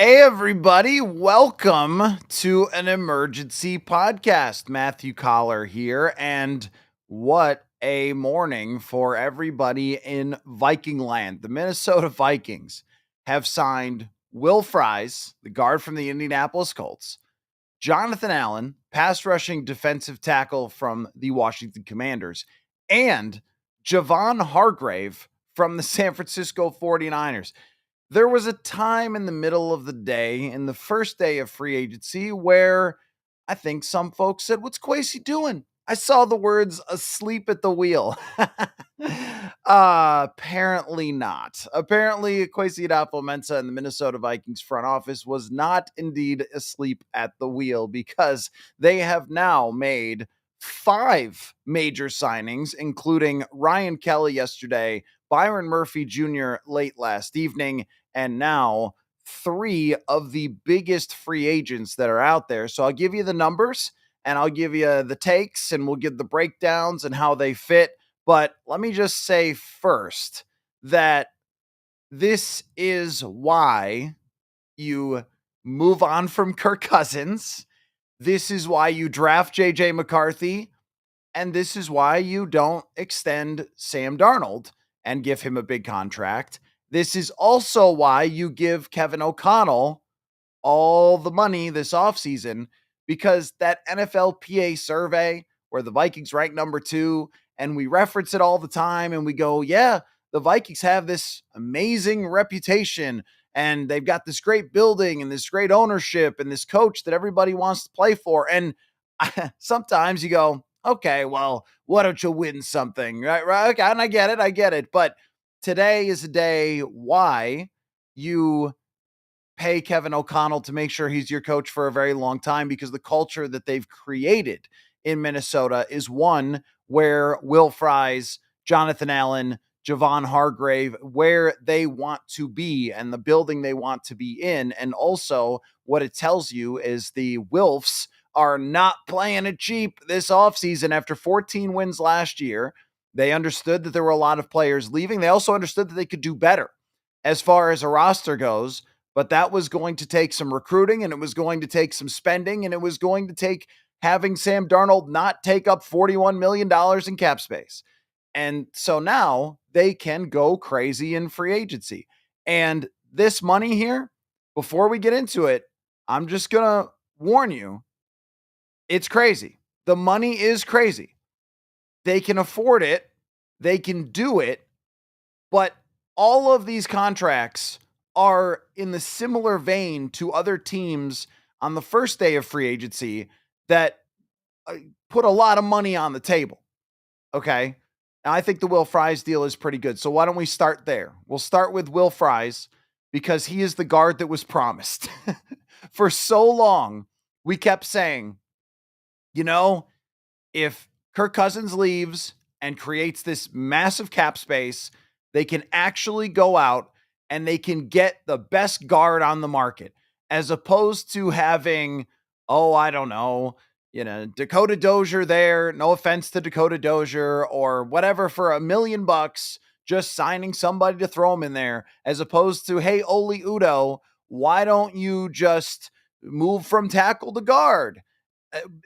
Hey, everybody, welcome to an emergency podcast. Matthew Coller here, and what a morning for everybody in Viking land. The Minnesota Vikings have signed Will Fries, the guard from the Indianapolis Colts, Jonathan Allen, pass rushing defensive tackle from the Washington Commanders, and Javon Hargrave from the San Francisco 49ers. There was a time in the middle of the day, in the first day of free agency, where I think some folks said, "What's Quasey doing?" I saw the words "asleep at the wheel." Apparently not. Apparently, Quasey Adolfo-Mensah and the Minnesota Vikings front office was not indeed asleep at the wheel, because they have now made 5 major signings, including Ryan Kelly yesterday, Byron Murphy Jr. late last evening, and now 3 of the biggest free agents that are out there. So I'll give you the numbers and I'll give you the takes and we'll give the breakdowns and how they fit. But let me just say first that this is why you move on from Kirk Cousins. This is why you draft JJ McCarthy. And this is why you don't extend Sam Darnold and give him a big contract. This is also why you give Kevin O'Connell all the money this offseason, because that NFLPA survey where the Vikings rank number 2, and we reference it all the time and we go, yeah, the Vikings have this amazing reputation and they've got this great building and this great ownership and this coach that everybody wants to play for. And sometimes you go, okay, well, why don't you win something? Right. Okay, and I get it. But today is a day why you pay Kevin O'Connell to make sure he's your coach for a very long time, because the culture that they've created in Minnesota is one where Will Fries, Jonathan Allen, Javon Hargrave, where they want to be and the building they want to be in. And also, what it tells you is the Wilfs are not playing it cheap this offseason. After 14 wins last year, they understood that there were a lot of players leaving. They also understood that they could do better as far as a roster goes, but that was going to take some recruiting, and it was going to take some spending, and it was going to take having Sam Darnold not take up $41 million in cap space. And so now they can go crazy in free agency. And this money here, before we get into it, I'm just going to warn you, it's crazy. The money is crazy. They can afford it. They can do it. But all of these contracts are in the similar vein to other teams on the first day of free agency that put a lot of money on the table. Okay. And I think the Will Fries deal is pretty good. So why don't we start there? We'll start with Will Fries because he is the guard that was promised. For so long, we kept saying, you know, if Kirk Cousins leaves and creates this massive cap space, they can actually go out and they can get the best guard on the market, as opposed to having, I don't know, Dakota Dozier there. No offense to Dakota Dozier or whatever, for $1 million, just signing somebody to throw him in there, as opposed to, hey, Oli Udo, why don't you just move from tackle to guard?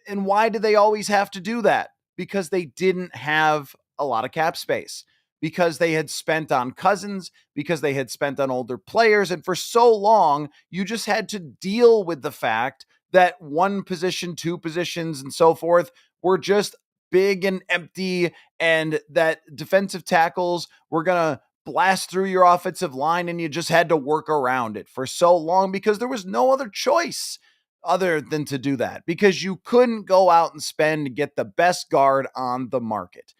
And why do they always have to do that? Because they didn't have a lot of cap space, because they had spent on Cousins, because they had spent on older players. And for so long, you just had to deal with the fact that one position, 2 positions, and so forth were just big and empty, and that defensive tackles were going to blast through your offensive line, and you just had to work around it for so long because there was no other choice other than to do that, because you couldn't go out and spend to get the best guard on the market.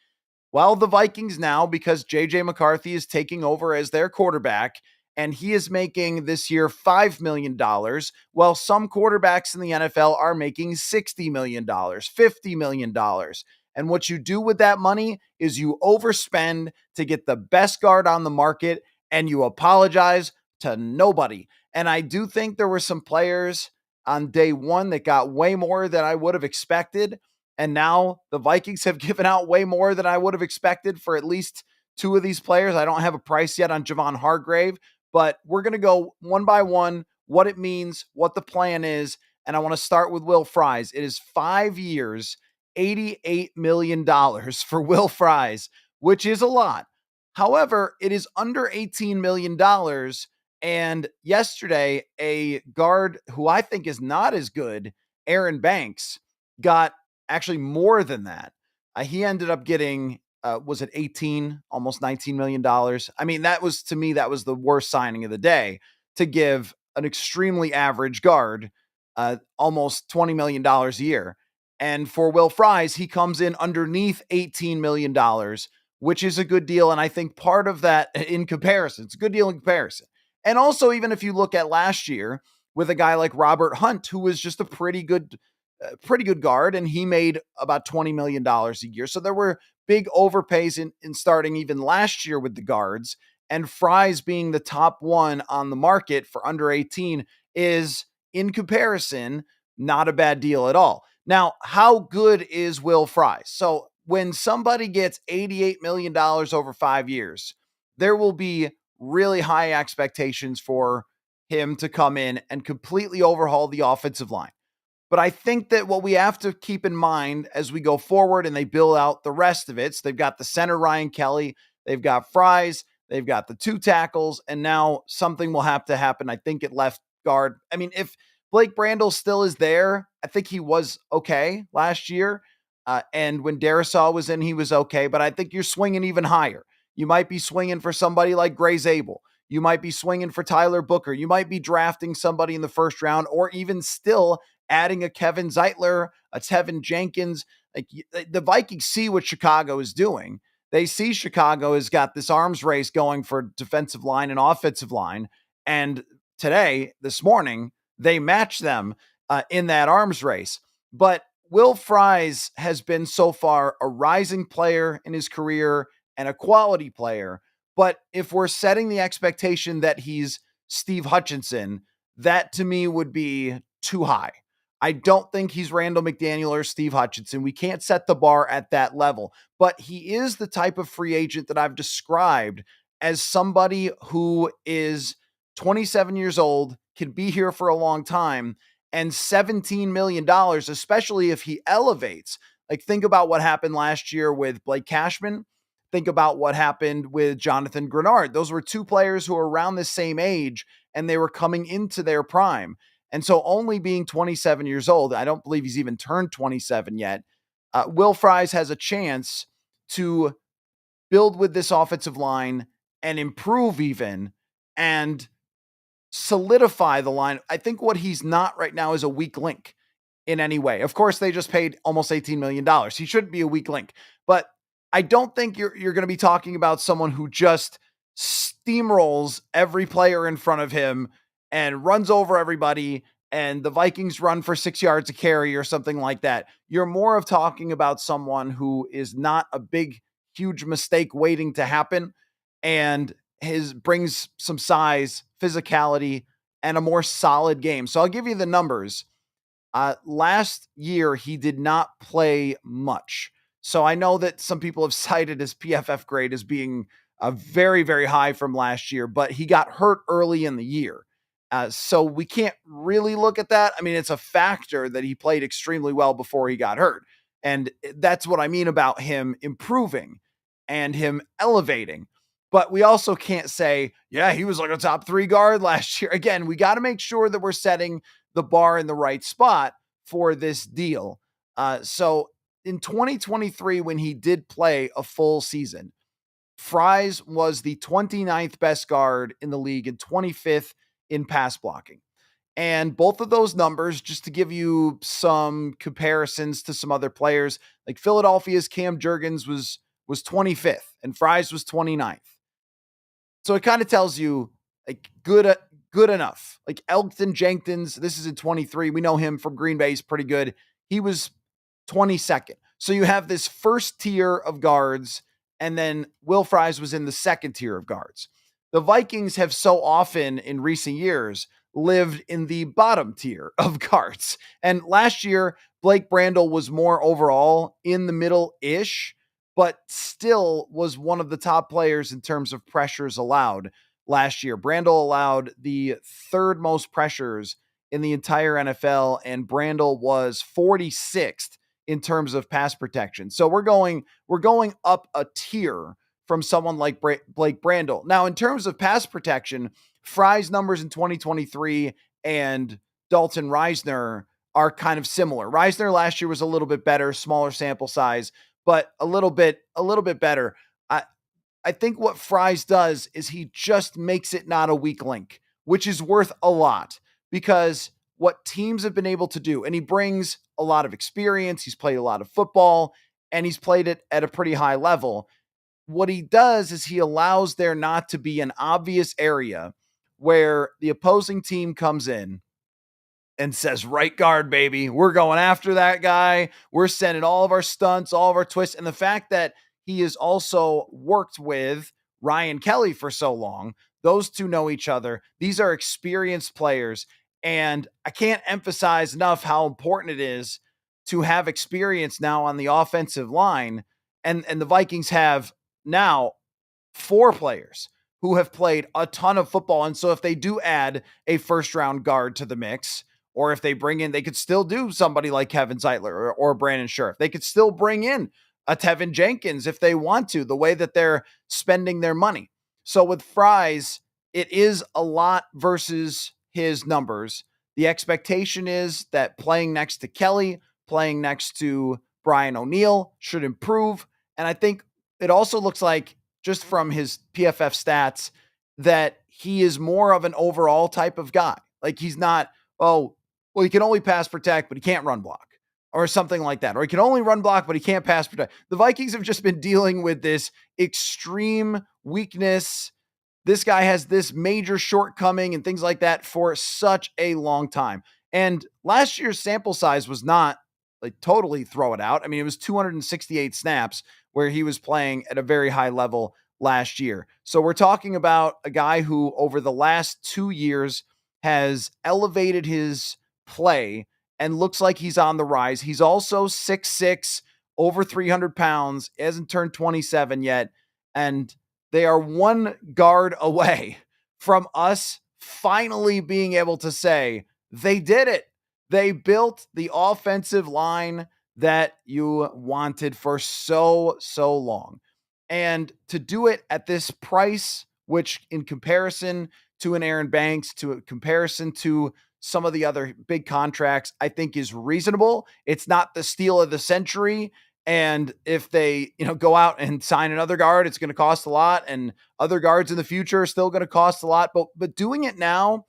Well, the Vikings now, because JJ McCarthy is taking over as their quarterback, and he is making this year $5 million, while some quarterbacks in the NFL are making $60 million, $50 million. And what you do with that money is you overspend to get the best guard on the market, and you apologize to nobody. And I do think there were some players on day one that got way more than I would have expected. And now the Vikings have given out way more than I would have expected for at least 2 of these players. I don't have a price yet on Javon Hargrave, but we're going to go one by one. what it means, what the plan is. And I want to start with Will Fries. It is 5 years, $88 million for Will Fries, which is a lot. However, it is under $18 million. And yesterday, a guard who I think is not as good, Aaron Banks, got actually more than that. He ended up getting, was it 18, almost $19 million? I mean, that was, to me, that was the worst signing of the day, to give an extremely average guard almost $20 million a year. And for Will Fries, he comes in underneath $18 million, which is a good deal. And I think part of that, in comparison, it's a good deal in comparison. And also, even if you look at last year with a guy like Robert Hunt, who was just a pretty good guard, and he made about $20 million a year. So there were big overpays in starting even last year with the guards. And Fries being the top one on the market for under 18 is, in comparison, not a bad deal at all. Now, how good is Will Fries? So when somebody gets $88 million over 5 years, there will be really high expectations for him to come in and completely overhaul the offensive line. But I think that what we have to keep in mind as we go forward and they build out the rest of it, so they've got the center, Ryan Kelly, they've got Fries, they've got the two tackles, and now something will have to happen, I think, at left guard. I mean, if Blake Brandel still is there, I think he was okay last year. And when Darisaw was in, he was okay. But I think you're swinging even higher. You might be swinging for somebody like Gray Zabel. You might be swinging for Tyler Booker. You might be drafting somebody in the first round, or even still adding a Kevin Zeitler, a Tevin Jenkins. Like, the Vikings see what Chicago is doing. They see Chicago has got this arms race going for defensive line and offensive line. And today, this morning, they match them in that arms race. But Will Fries has been so far a rising player in his career and a quality player. But if we're setting the expectation that he's Steve Hutchinson, that to me would be too high. I don't think he's Randall McDaniel or Steve Hutchinson. We can't set the bar at that level, but he is the type of free agent that I've described as somebody who is 27 years old, can be here for a long time, and $17 million, especially if he elevates. Like, think about what happened last year with Blake Cashman. Think about what happened with Jonathan Grenard. Those were two players who were around the same age, and they were coming into their prime. And so, only being 27 years old, I don't believe he's even turned 27 yet, Will Fries has a chance to build with this offensive line and improve even and solidify the line. I think what he's not right now is a weak link in any way. Of course, they just paid almost $18 million. He shouldn't be a weak link, but I don't think you're going to be talking about someone who just steamrolls every player in front of him and runs over everybody, and the Vikings run for 6 yards a carry or something like that. You're more of talking about someone who is not a big, huge mistake waiting to happen, and his brings some size, physicality, and a more solid game. So I'll give you the numbers. Last year, he did not play much. So I know that some people have cited his PFF grade as being very, very high from last year, but he got hurt early in the year. So we can't really look at that. I mean, it's a factor that he played extremely well before he got hurt. And that's what I mean about him improving and him elevating. But we also can't say, yeah, he was like a top 3 guard last year. Again, we got to make sure that we're setting the bar in the right spot for this deal. So in 2023, when he did play a full season, Fries was the 29th best guard in the league and 25th in pass blocking. And both of those numbers, just to give you some comparisons to some other players, like Philadelphia's Cam Jurgens was 25th and Fries was 29th. So it kind of tells you, like, good enough. Like Elgton Jenkins, this is in 23. We know him from Green Bay. He's pretty good. He was 22nd. So you have this first tier of guards, and then Will Fries was in the second tier of guards. The Vikings have so often in recent years lived in the bottom tier of guards. And last year, Blake Brandel was more overall in the middle-ish, but still was one of the top players in terms of pressures allowed. last year. Brandel allowed the third most pressures in the entire NFL, and Brandel was 46th in terms of pass protection. So we're going up a tier from someone like Blake Brandel. Now, in terms of pass protection, Fry's numbers in 2023 and Dalton Reisner are kind of similar. Reisner last year was a little bit better, smaller sample size, but a little bit better. I I think what Fries does is he just makes it not a weak link, which is worth a lot because what teams have been able to do, and he brings a lot of experience, he's played a lot of football, and he's played it at a pretty high level. What he does is he allows there not to be an obvious area where the opposing team comes in and says, right guard, baby. We're going after that guy. We're sending all of our stunts, all of our twists. And the fact that he has also worked with Ryan Kelly for so long, those two know each other. These are experienced players. And I can't emphasize enough how important it is to have experience now on the offensive line. And the Vikings have now four players who have played a ton of football. And so if they do add a first round guard to the mix, or if they bring in, they could still do somebody like Kevin Zeitler or Brandon Scherf. They could still bring in a Tevin Jenkins if they want to, the way that they're spending their money. So with Fries, it is a lot versus his numbers. The expectation is that playing next to Kelly, playing next to Brian O'Neill should improve. And I think it also looks like, just from his PFF stats, that he is more of an overall type of guy. Like he's not, oh, well, he can only pass protect, but he can't run block or something like that. Or he can only run block, but he can't pass protect. The Vikings have just been dealing with this extreme weakness. This guy has this major shortcoming and things like that for such a long time. And last year's sample size was not like totally throw it out. I mean, it was 268 snaps where he was playing at a very high level last year. So we're talking about a guy who over the last 2 years has elevated his play and looks like he's on the rise. He's also 6'6", over 300 pounds, hasn't turned 27 yet. And they are one guard away from us finally being able to say they did it. They built the offensive line that you wanted for so long. And to do it at this price, which in comparison to an Aaron Banks, to a comparison to some of the other big contracts, I think is reasonable. It's not the steal of the century. And if they, go out and sign another guard, it's going to cost a lot. And other guards in the future are still going to cost a lot. But doing it now,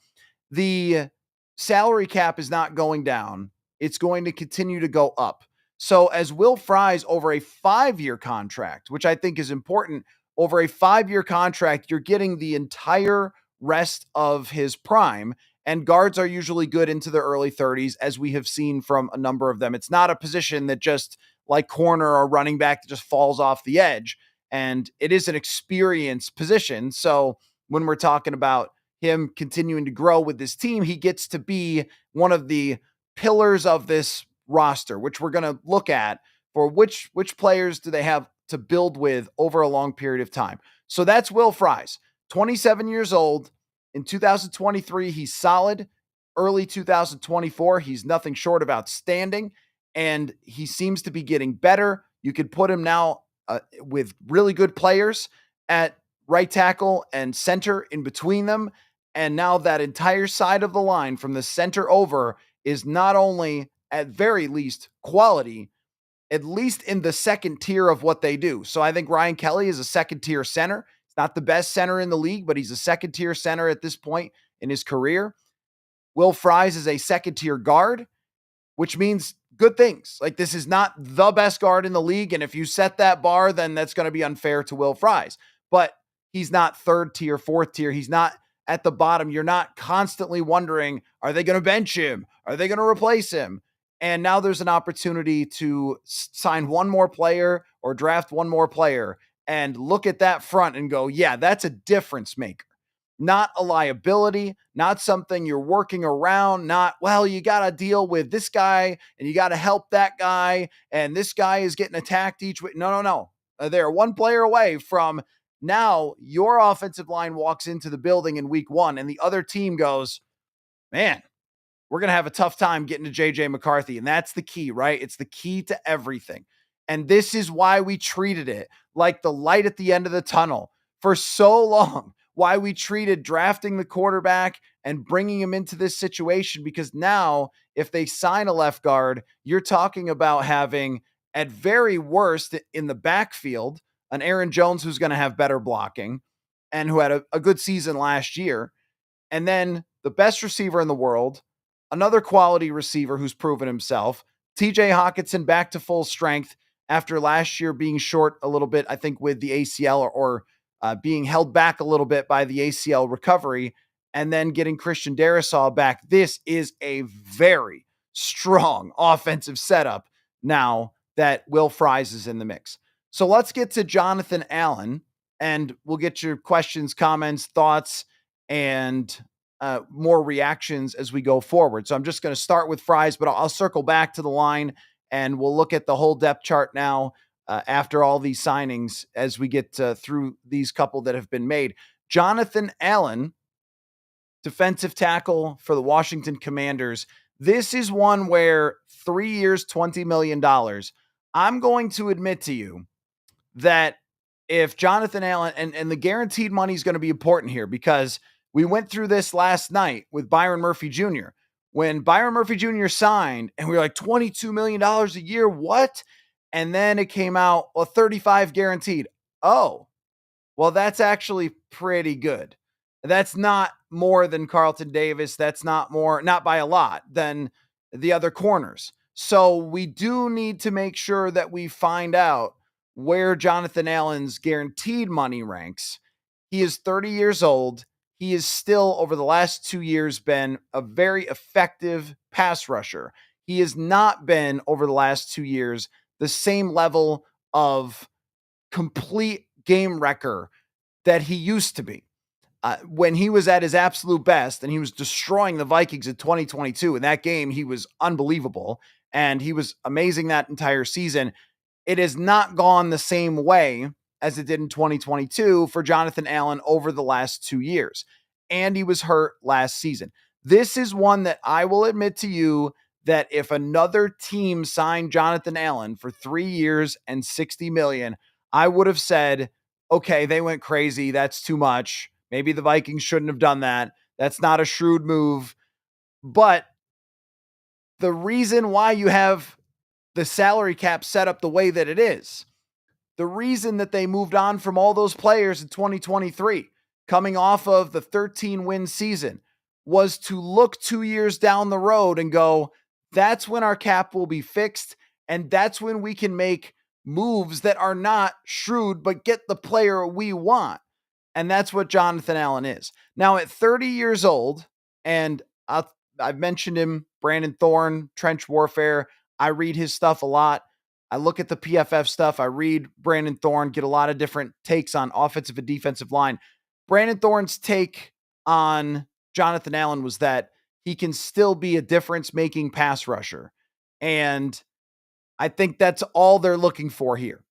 the salary cap is not going down. It's going to continue to go up. So as Will Fries over a 5-year contract, which I think is important, over a 5-year contract, you're getting the entire rest of his prime. And guards are usually good into the early 30s, as we have seen from a number of them. It's not a position that just like corner or running back that just falls off the edge. And it is an experienced position. So when we're talking about him continuing to grow with this team, he gets to be one of the pillars of this roster, which we're going to look at for which players do they have to build with over a long period of time. So that's Will Fries, 27 years old. In 2023, he's solid. Early 2024, he's nothing short of outstanding, and he seems to be getting better. You could put him now with really good players at right tackle and center in between them. And now that entire side of the line from the center over is not only at very least quality, at least in the second tier of what they do. So I think Ryan Kelly is a second tier center. He's not the best center in the league, but he's a second tier center at this point in his career. Will Fries is a second tier guard, which means good things. Like, this is not the best guard in the league. And if you set that bar, then that's going to be unfair to Will Fries. But he's not third tier, fourth tier. He's not at the bottom. You're not constantly wondering, are they going to bench him? Are they going to replace him? And now there's an opportunity to sign one more player or draft one more player and look at that front and go, yeah, that's a difference maker. Not a liability, not something you're working around, not, well, you got to deal with this guy and you got to help that guy and this guy is getting attacked each week. No. They're one player away from Now your offensive line walks into the building in week one, and the other team goes, man, we're going to have a tough time getting to JJ McCarthy. And that's the key, right? It's the key to everything. And this is why we treated it like the light at the end of the tunnel for so long. Why we treated drafting the quarterback and bringing him into this situation, because now if they sign a left guard, you're talking about having, at very worst in the backfield, an Aaron Jones who's going to have better blocking and who had a good season last year, and then the best receiver in the world, another quality receiver who's proven himself, TJ Hawkinson back to full strength after last year being short a little bit, I think, with the ACL or being held back a little bit by the ACL recovery, and then getting Christian Darrisaw back. This is a very strong offensive setup now that Will Fries is in the mix. So let's get to Jonathan Allen, and we'll get your questions, comments, thoughts, and more reactions as we go forward. So I'm just going to start with Fries, but I'll circle back to the line and we'll look at the whole depth chart now after all these signings as we get through these couple that have been made. Jonathan Allen, defensive tackle for the Washington Commanders. This is one where 3 years, $20 million. I'm going to admit to you that if Jonathan Allen, and the guaranteed money is going to be important here, because we went through this last night with Byron Murphy Jr. When Byron Murphy Jr. signed and we were like $22 million a year, what? And then it came out, well, 35 guaranteed. Oh, well, that's actually pretty good. That's not more than Carlton Davis. That's not more, not by a lot, than the other corners. So we do need to make sure that we find out where Jonathan Allen's guaranteed money ranks. He is 30 years old. He is still, over the last 2 years, been a very effective pass rusher. He has not been, over the last 2 years, the same level of complete game wrecker that he used to be. When he was at his absolute best and he was destroying the Vikings in 2022, in that game, he was unbelievable and he was amazing that entire season. It has not gone the same way as it did in 2022 for Jonathan Allen over the last 2 years. And he was hurt last season. This is one that I will admit to you that if another team signed Jonathan Allen for 3 years and $60 million, I would have said, okay, they went crazy. That's too much. Maybe the Vikings shouldn't have done that. That's not a shrewd move. But the reason why you have the salary cap set up the way that it is, the reason that they moved on from all those players in 2023, coming off of the 13-win season, was to look 2 years down the road and go, that's when our cap will be fixed, and that's when we can make moves that are not shrewd but get the player we want. And that's what Jonathan Allen is. Now, at 30 years old, and I've mentioned him, Brandon Thorne, Trench Warfare. I read his stuff a lot. I look at the PFF stuff. I read Brandon Thorne, get a lot of different takes on offensive and defensive line. Brandon Thorne's take on Jonathan Allen was that he can still be a difference-making pass rusher. And I think that's all they're looking for here.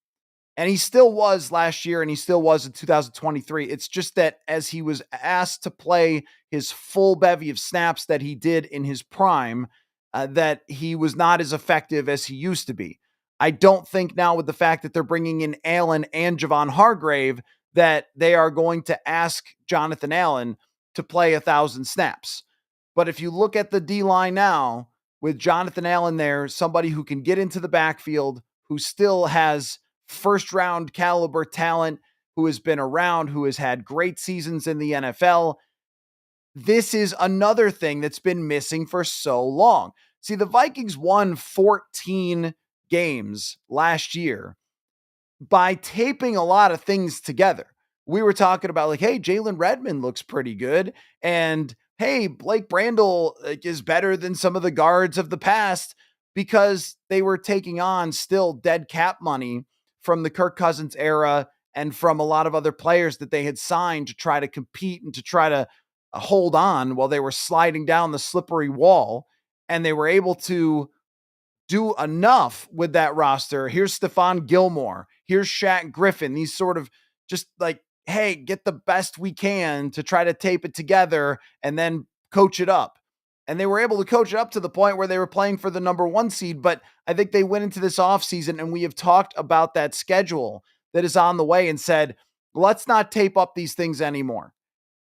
And he still was last year, and he still was in 2023. It's just that as he was asked to play his full bevy of snaps that he did in his prime, that he was not as effective as he used to be. I don't think now, with the fact that they're bringing in Allen and Javon Hargrave, that they are going to ask Jonathan Allen to play 1,000 snaps. But if you look at the D-line now, with Jonathan Allen there, somebody who can get into the backfield, who still has first round caliber talent, who has been around, who has had great seasons in the NFL. This is another thing that's been missing for so long. See, the Vikings won 14 games last year by taping a lot of things together. We were talking about like, hey, Jalen Redmond looks pretty good. And hey, Blake Brandel is better than some of the guards of the past, because they were taking on still dead cap money from the Kirk Cousins era and from a lot of other players that they had signed to try to compete and to try to hold on while they were sliding down the slippery wall. And they were able to do enough with that roster. Here's Stephon Gilmore. Here's Shaq Griffin. These sort of just like hey, get the best we can to try to tape it together and then coach it up. And they were able to coach it up to the point where they were playing for the number one seed. But I think they went into this offseason and we have talked about that schedule that is on the way and said, let's not tape up these things anymore.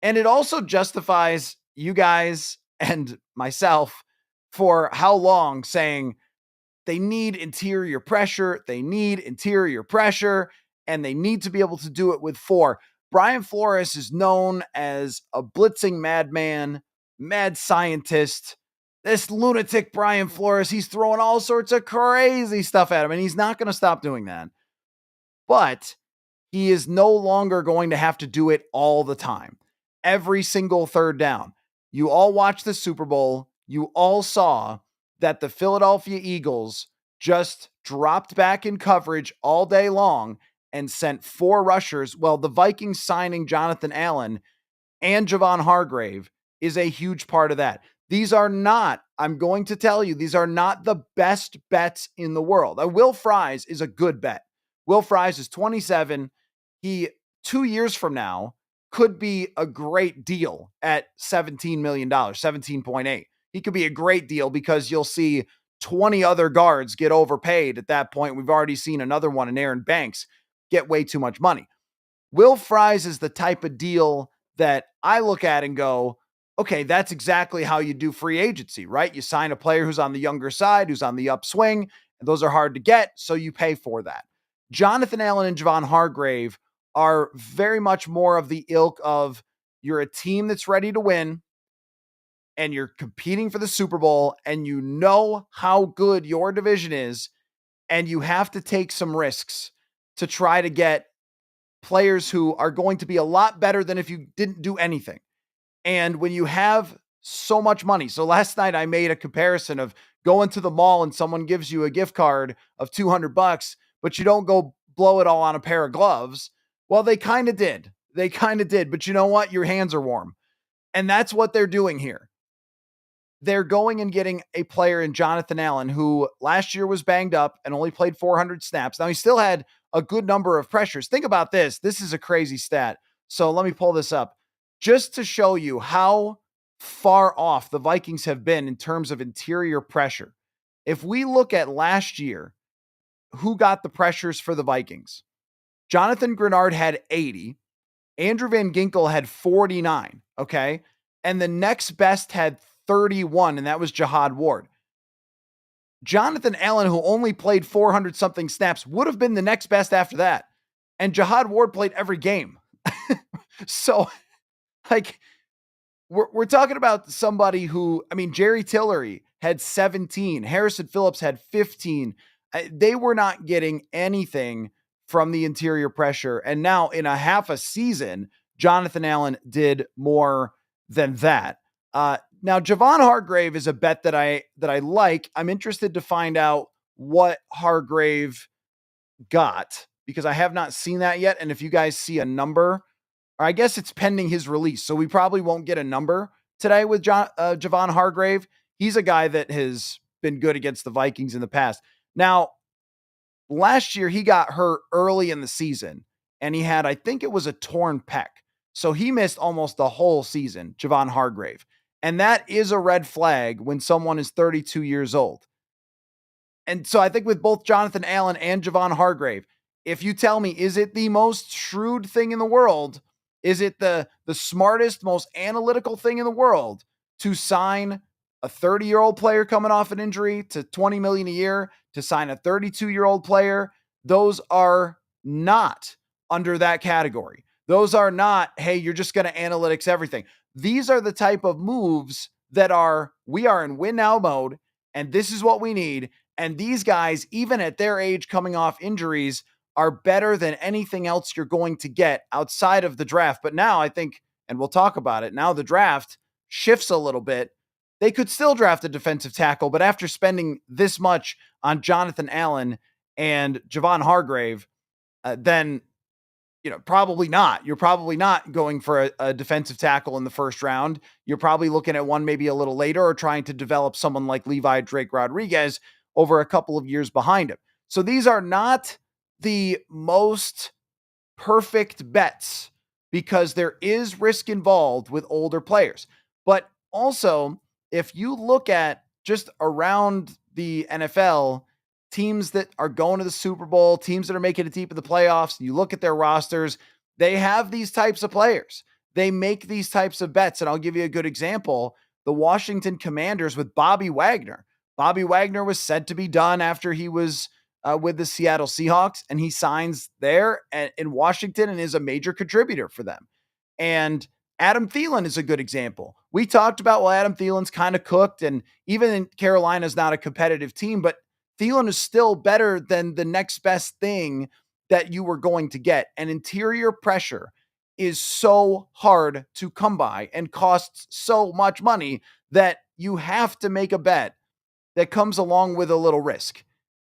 And it also justifies you guys and myself for how long saying they need interior pressure, and they need to be able to do it with four. Brian Flores is known as a blitzing madman, mad scientist. This lunatic Brian Flores, he's throwing all sorts of crazy stuff at him, and he's not going to stop doing that. But he is no longer going to have to do it all the time, every single third down. You all watched the Super Bowl. You all saw that the Philadelphia Eagles just dropped back in coverage all day long and sent four rushers. Well, the Vikings signing Jonathan Allen and Javon Hargrave is a huge part of that. These are not, I'm going to tell you, these are not the best bets in the world. Will Fries is a good bet. Will Fries is 27. He, 2 years from now, could be a great deal at $17 million, 17.8. He could be a great deal because you'll see 20 other guards get overpaid at that point. We've already seen another one in Aaron Banks get way too much money. Will Fries is the type of deal that I look at and go, okay, that's exactly how you do free agency, right? You sign a player who's on the younger side, who's on the upswing, and those are hard to get, so you pay for that. Jonathan Allen and Javon Hargrave are very much more of the ilk of you're a team that's ready to win and you're competing for the Super Bowl and you know how good your division is and you have to take some risks to try to get players who are going to be a lot better than if you didn't do anything. And when you have so much money, so last night I made a comparison of going to the mall and someone gives you a gift card of $200, but you don't go blow it all on a pair of gloves. Well, they kind of did. But you know what? Your hands are warm. And that's what they're doing here. They're going and getting a player in Jonathan Allen, who last year was banged up and only played 400 snaps. Now, he still had a good number of pressures. Think about this. This is a crazy stat. So let me pull this up just to show you how far off the Vikings have been in terms of interior pressure. If we look at last year, who got the pressures for the Vikings? Jonathan Grenard had 80. Andrew Van Ginkel had 49. Okay. And the next best had 31, and that was Jihad Ward. Jonathan Allen, who only played 400 something snaps, would have been the next best after that. And Jihad Ward played every game. So, like, we're talking about somebody who, I mean, Jerry Tillery had 17. Harrison Phillips had 15. They were not getting anything from the interior pressure. And now in a half a season, Jonathan Allen did more than that. Now, Javon Hargrave is a bet that I like. I'm interested to find out what Hargrave got because I have not seen that yet. And if you guys see a number, or I guess it's pending his release, so we probably won't get a number today with Javon Hargrave. He's a guy that has been good against the Vikings in the past. Now, last year he got hurt early in the season, and he had, I think it was a torn pec. So he missed almost the whole season, Javon Hargrave. And that is a red flag when someone is 32 years old. And so I think with both Jonathan Allen and Javon Hargrave, if you tell me, is it the most shrewd thing in the world? Is it the smartest, most analytical thing in the world to sign a 30-year-old player coming off an injury to $20 million a year, to sign a 32-year-old player? Those are not under that category. Those are not, hey, you're just going to analytics everything. These are the type of moves that we are in win now mode, and this is what we need. And these guys, even at their age coming off injuries, are better than anything else you're going to get outside of the draft. But now I think, and we'll talk about it, now the draft shifts a little bit. They could still draft a defensive tackle, but after spending this much on Jonathan Allen and Javon Hargrave, then probably not. You're probably not going for a defensive tackle in the first round. You're probably looking at one maybe a little later or trying to develop someone like Levi Drake Rodriguez over a couple of years behind him. So these are not the most perfect bets because there is risk involved with older players. But also, if you look at just around the NFL, teams that are going to the Super Bowl, teams that are making it deep in the playoffs, you look at their rosters, they have these types of players. They make these types of bets. And I'll give you a good example. The Washington Commanders with Bobby Wagner. Bobby Wagner was said to be done after he was with the Seattle Seahawks, and he signs there in Washington and is a major contributor for them. And Adam Thielen is a good example. We talked about, well, Adam Thielen's kind of cooked, and even in Carolina's not a competitive team, but Thielen is still better than the next best thing that you were going to get. And interior pressure is so hard to come by and costs so much money that you have to make a bet that comes along with a little risk.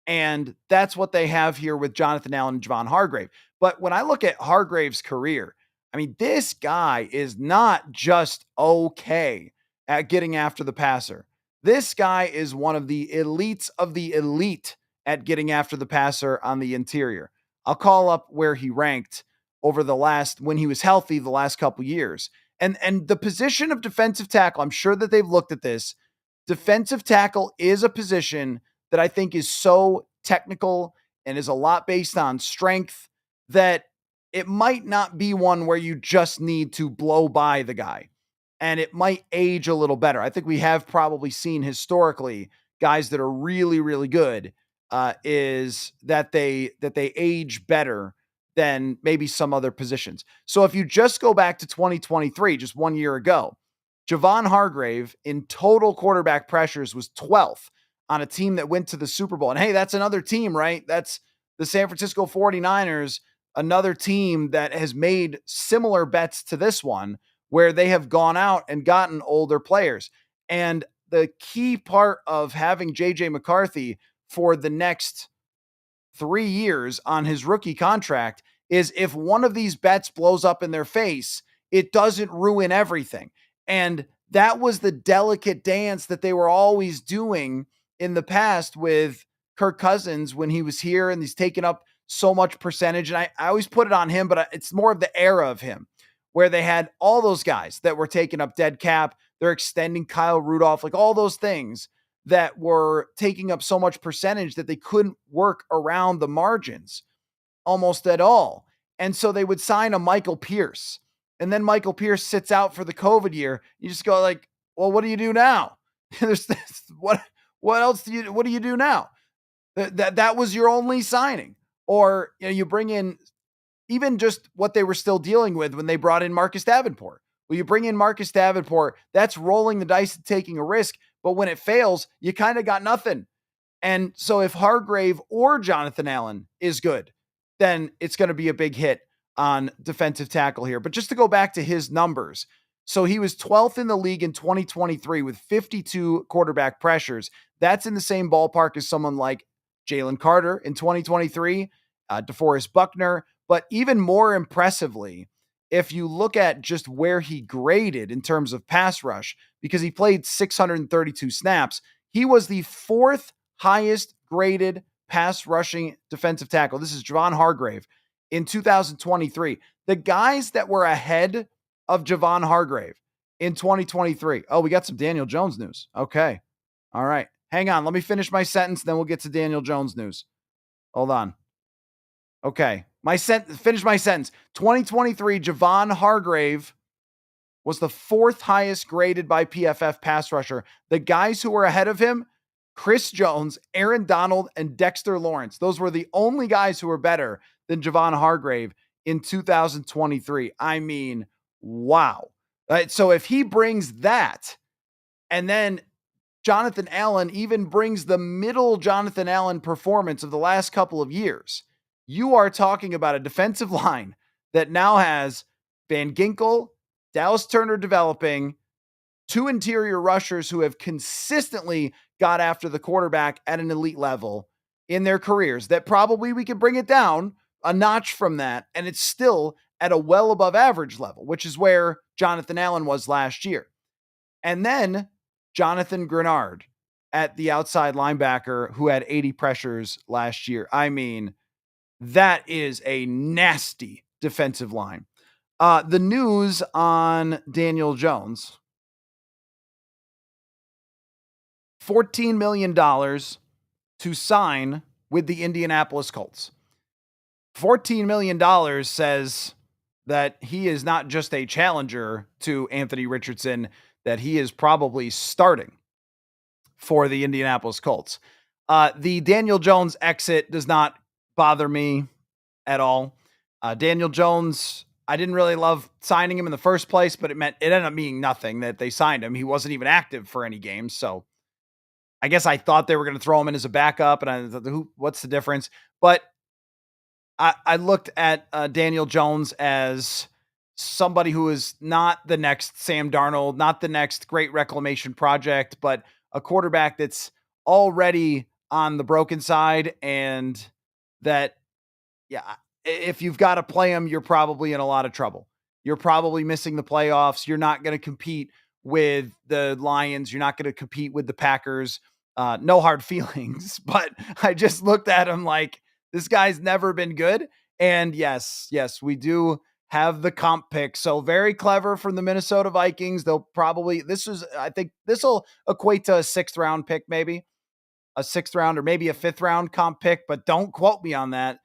And that's what they have here with Jonathan Allen and Javon Hargrave. But when I look at Hargrave's career, I mean, this guy is not just okay at getting after the passer. This guy is one of the elites of the elite at getting after the passer on the interior. I'll call up where he ranked over the last, when he was healthy, the last couple years. And the position of defensive tackle, I'm sure that they've looked at this. Defensive tackle is a position that I think is so technical and is a lot based on strength that it might not be one where you just need to blow by the guy, and it might age a little better. I think we have probably seen historically guys that are really, really good is that they age better than maybe some other positions. So if you just go back to 2023, just 1 year ago, Javon Hargrave in total quarterback pressures was 12th on a team that went to the Super Bowl. And hey, that's another team, right? That's the San Francisco 49ers, another team that has made similar bets to this one, where they have gone out and gotten older players. And the key part of having JJ McCarthy for the next 3 years on his rookie contract is if one of these bets blows up in their face, it doesn't ruin everything. And that was the delicate dance that they were always doing in the past with Kirk Cousins when he was here and he's taken up so much percentage. And I always put it on him, but it's more of the era of him where they had all those guys that were taking up dead cap. They're extending Kyle Rudolph, like all those things that were taking up so much percentage that they couldn't work around the margins almost at all. And so they would sign a Michael Pierce. And then Michael Pierce sits out for the COVID year. You just go like, well, what do you do now? There's this, what else what do you do now? That was your only signing. Or you bring in even just what they were still dealing with when they brought in Marcus Davenport. Well, you bring in Marcus Davenport, that's rolling the dice and taking a risk. But when it fails, you kind of got nothing. And so if Hargrave or Jonathan Allen is good, then it's going to be a big hit on defensive tackle here. But just to go back to his numbers. So he was 12th in the league in 2023 with 52 quarterback pressures. That's in the same ballpark as someone like Jalen Carter in 2023, DeForest Buckner. But even more impressively, if you look at just where he graded in terms of pass rush, because he played 632 snaps, he was the fourth highest graded pass rushing defensive tackle. This is Javon Hargrave in 2023. The guys that were ahead of Javon Hargrave in 2023. Oh, we got some Daniel Jones news. Okay. All right. Hang on. Let me finish my sentence. Then we'll get to Daniel Jones news. Hold on. Okay. Finish my sentence. 2023, Javon Hargrave was the fourth highest graded by PFF pass rusher. The guys who were ahead of him, Chris Jones, Aaron Donald, and Dexter Lawrence. Those were the only guys who were better than Javon Hargrave in 2023. I mean, wow. Right, so if he brings that, and then Jonathan Allen even brings the middle Jonathan Allen performance of the last couple of years, you are talking about a defensive line that now has Van Ginkel, Dallas Turner developing, two interior rushers who have consistently got after the quarterback at an elite level in their careers, that probably we could bring it down a notch from that, and it's still at a well above average level, which is where Jonathan Allen was last year. And then Jonathan Grenard at the outside linebacker who had 80 pressures last year. I mean, that is a nasty defensive line. The news on Daniel Jones, $14 million to sign with the Indianapolis Colts. $14 million says that he is not just a challenger to Anthony Richardson, that he is probably starting for the Indianapolis Colts. The Daniel Jones exit does not bother me at all. Daniel Jones, I didn't really love signing him in the first place, but it ended up meaning nothing that they signed him. He wasn't even active for any games, so I guess I thought they were going to throw him in as a backup, and I thought, what's the difference? But I looked at Daniel Jones as somebody who is not the next Sam Darnold, not the next great reclamation project, but a quarterback that's already on the broken side, and that, yeah, if you've got to play him, you're probably in a lot of trouble. You're probably missing the playoffs. You're not going to compete with the Lions. You're not going to compete with the Packers. No hard feelings, but I just looked at him like, this guy's never been good. And yes, we do have the comp pick. So very clever from the Minnesota Vikings. I think this will equate to a 6th-round pick, maybe a 6th round or maybe a 5th-round comp pick, but don't quote me on that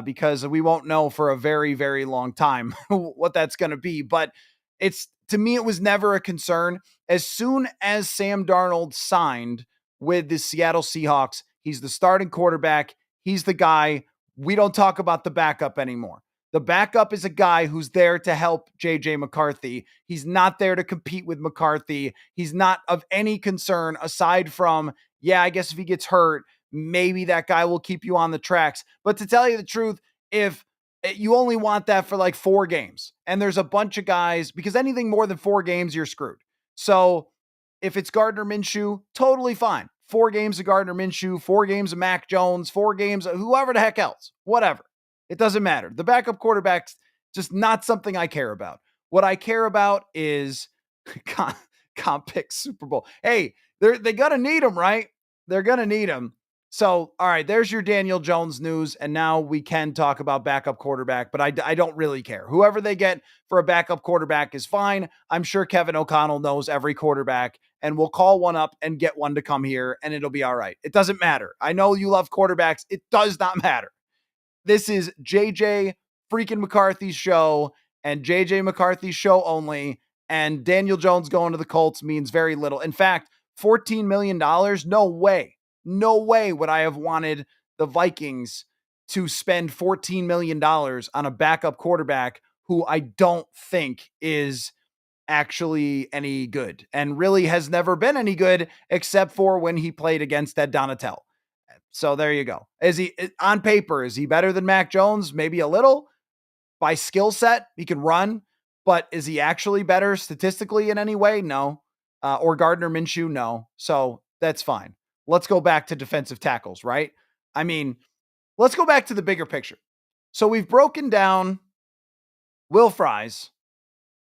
because we won't know for a very, very long time what that's going to be. But to me, it was never a concern. As soon as Sam Darnold signed with the Seattle Seahawks, he's the starting quarterback. He's the guy. We don't talk about the backup anymore. The backup is a guy who's there to help JJ McCarthy. He's not there to compete with McCarthy. He's not of any concern aside from, yeah, I guess if he gets hurt, maybe that guy will keep you on the tracks. But to tell you the truth, if you only want that for like 4 games and there's a bunch of guys, because anything more than 4 games, you're screwed. So if it's Gardner Minshew, totally fine. 4 games of Gardner Minshew, 4 games of Mac Jones, 4 games of whoever the heck else, whatever. It doesn't matter. The backup quarterback's just not something I care about. What I care about is comp pick Super Bowl. Hey, they got to need him, right? They're going to need him. So, all right, there's your Daniel Jones news. And now we can talk about backup quarterback, but I don't really care. Whoever they get for a backup quarterback is fine. I'm sure Kevin O'Connell knows every quarterback, and we'll call one up and get one to come here, and it'll be all right. It doesn't matter. I know you love quarterbacks. It does not matter. This is JJ freaking McCarthy's show and JJ McCarthy's show only. And Daniel Jones going to the Colts means very little. In fact, $14 million, no way would I have wanted the Vikings to spend $14 million on a backup quarterback who I don't think is actually any good and really has never been any good except for when he played against Ed Donatel. So there you go. Is he on paper? Is he better than Mac Jones? Maybe a little. By skill set, he can run, but is he actually better statistically in any way? No. Or Gardner Minshew? No. So that's fine. Let's go back to defensive tackles, right? I mean, let's go back to the bigger picture. So we've broken down Will Fries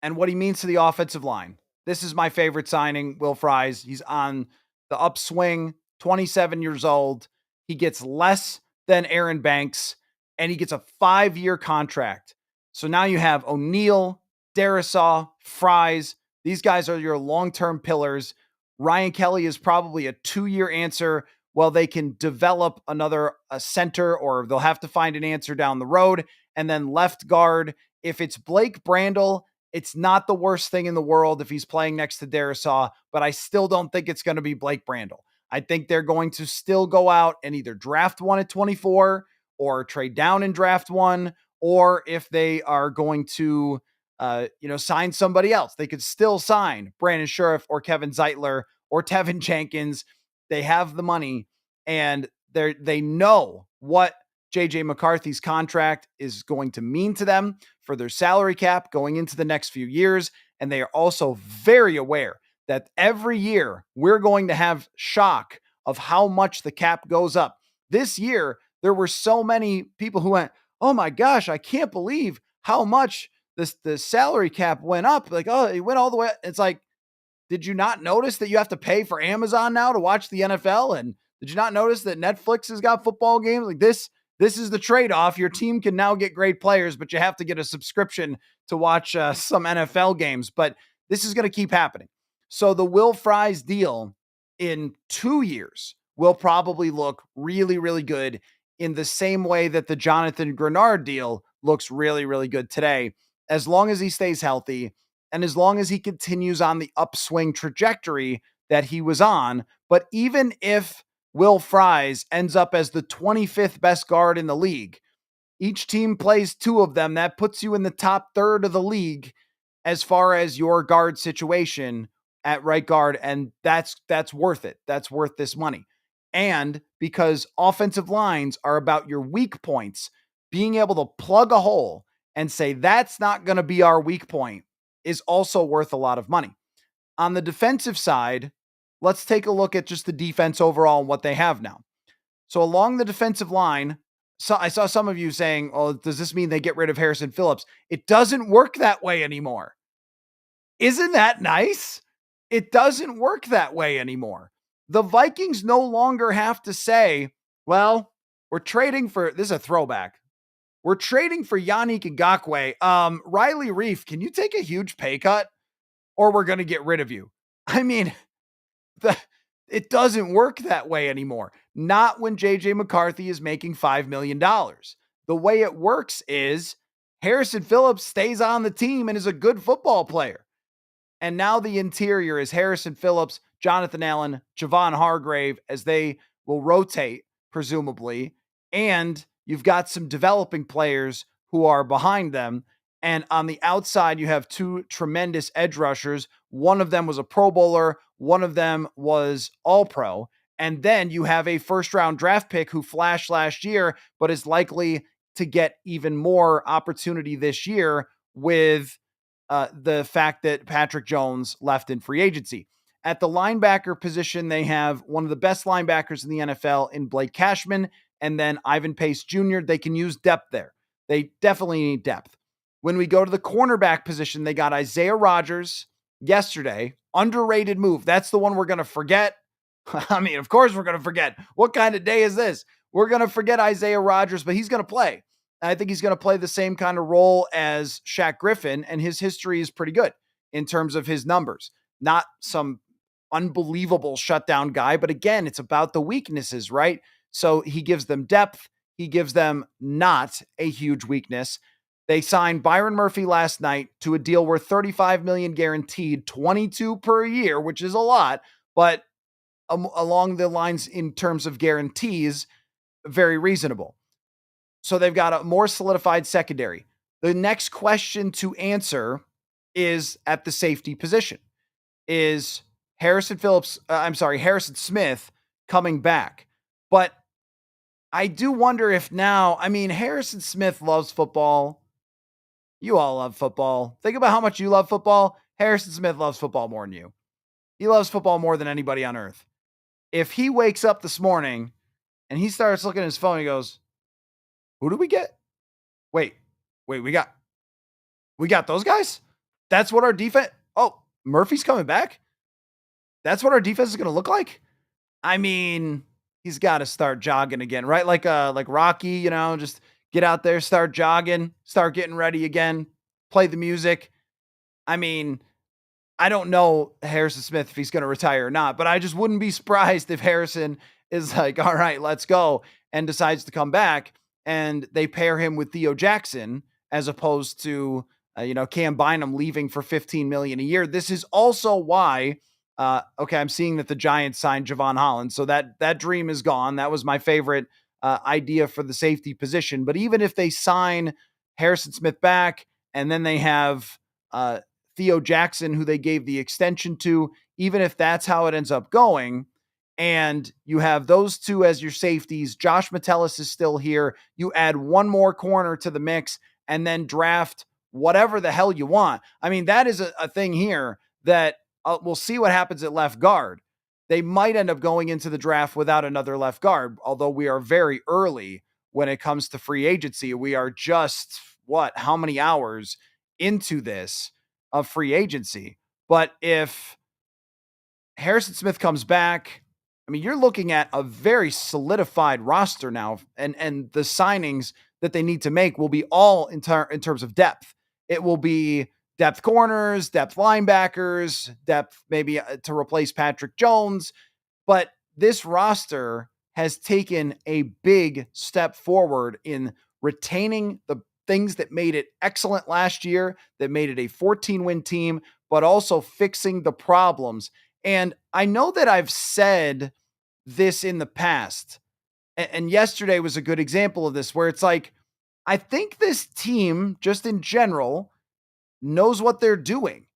and what he means to the offensive line. This is my favorite signing, Will Fries. He's on the upswing, 27 years old. He gets less than Aaron Banks, and he gets a 5-year contract. So now you have O'Neal, Darisaw, Fries. These guys are your long-term pillars. Ryan Kelly is probably a 2-year answer. Well, they can develop a center, or they'll have to find an answer down the road. And then left guard, if it's Blake Brandel, it's not the worst thing in the world if he's playing next to Darisaw, but I still don't think it's going to be Blake Brandel. I think they're going to still go out and either draft one at 24 or trade down and draft one, or if they are going to, sign somebody else, they could still sign Brandon Sheriff or Kevin Zeitler or Tevin Jenkins. They have the money, and they know what JJ McCarthy's contract is going to mean to them for their salary cap going into the next few years. And they are also very aware that every year we're going to have shock of how much the cap goes up. This year, there were so many people who went, oh my gosh, I can't believe how much the salary cap went up. Like, oh, it went all the way. It's like, did you not notice that you have to pay for Amazon now to watch the NFL? And did you not notice that Netflix has got football games like this? This is the trade off. Your team can now get great players, but you have to get a subscription to watch some NFL games. But this is going to keep happening. So the Will Fries deal in 2 years will probably look really, really good in the same way that the Jonathan Grenard deal looks really, really good today, as long as he stays healthy and as long as he continues on the upswing trajectory that he was on. But even if Will Fries ends up as the 25th best guard in the league, each team plays two of them. That puts you in the top third of the league as far as your guard situation at right guard. And that's worth it. That's worth this money. And because offensive lines are about your weak points, being able to plug a hole and say that's not going to be our weak point is also worth a lot of money. On the defensive side, let's take a look at just the defense overall and what they have now. So along the defensive line, so I saw some of you saying, "Oh, does this mean they get rid of Harrison Phillips?" It doesn't work that way anymore. Isn't that nice? It doesn't work that way anymore. The Vikings no longer have to say, "Well, we're trading for this is a throwback. We're trading for Yannick Ngakoue. Riley Reef, can you take a huge pay cut, or we're going to get rid of you?" I mean, it doesn't work that way anymore. Not when JJ McCarthy is making $5 million. The way it works is Harrison Phillips stays on the team and is a good football player. And now the interior is Harrison Phillips, Jonathan Allen, Javon Hargrave, as they will rotate, presumably. And you've got some developing players who are behind them. And on the outside, you have two tremendous edge rushers. One of them was a Pro Bowler, one of them was All Pro. And then you have a first round draft pick who flashed last year, but is likely to get even more opportunity this year with the fact that Patrick Jones left in free agency. At the linebacker position, they have one of the best linebackers in the NFL in Blake Cashman, and then Ivan Pace Jr. They can use depth there. They definitely need depth. When we go to the cornerback position, they got Isaiah Rodgers yesterday. Underrated move. That's the one we're going to forget. I mean, of course we're going to forget. What kind of day is this? We're going to forget Isaiah Rodgers, but he's going to play. I think he's going to play the same kind of role as Shaq Griffin, and his history is pretty good in terms of his numbers. Not some unbelievable shutdown guy, but again, it's about the weaknesses, right? So he gives them depth. He gives them not a huge weakness. They signed Byron Murphy last night to a deal worth $35 million guaranteed, 22 per year, which is a lot, but along the lines in terms of guarantees, very reasonable. So they've got a more solidified secondary. The next question to answer is at the safety position. Is Harrison Smith coming back? But I do wonder if now, I mean, Harrison Smith loves football. You all love football. Think about how much you love football. Harrison Smith loves football more than you. He loves football more than anybody on earth. If he wakes up this morning and he starts looking at his phone, he goes, "Who do we get? Wait, we got those guys? That's what our defense. Oh, Murphy's coming back? That's what our defense is going to look like?" I mean, he's got to start jogging again, right? Like Rocky, just get out there, start jogging, start getting ready again, play the music. I mean, I don't know Harrison Smith if he's going to retire or not, but I just wouldn't be surprised if Harrison is like, "All right, let's go," and decides to come back, and they pair him with Theo Jackson as opposed to Cam Bynum leaving for $15 million a year. This is also why. Okay, I'm seeing that the Giants signed Javon Holland, so that dream is gone. That was my favorite idea for the safety position. But even if they sign Harrison Smith back, and then they have Theo Jackson, who they gave the extension to, even if that's how it ends up going, and you have those two as your safeties, Josh Metellus is still here. You add one more corner to the mix and then draft whatever the hell you want. I mean, that is a thing here that we'll see what happens at left guard. They might end up going into the draft without another left guard, although we are very early when it comes to free agency. We are just, how many hours into this of free agency? But if Harrison Smith comes back, I mean, you're looking at a very solidified roster now, and the signings that they need to make will be all in terms of depth. It will be depth corners, depth linebackers, depth maybe to replace Patrick Jones, but this roster has taken a big step forward in retaining the things that made it excellent last year, that made it a 14-win team, but also fixing the problems. And I know that I've said this in the past, and yesterday was a good example of this, where it's like, I think this team, just in general, knows what they're doing.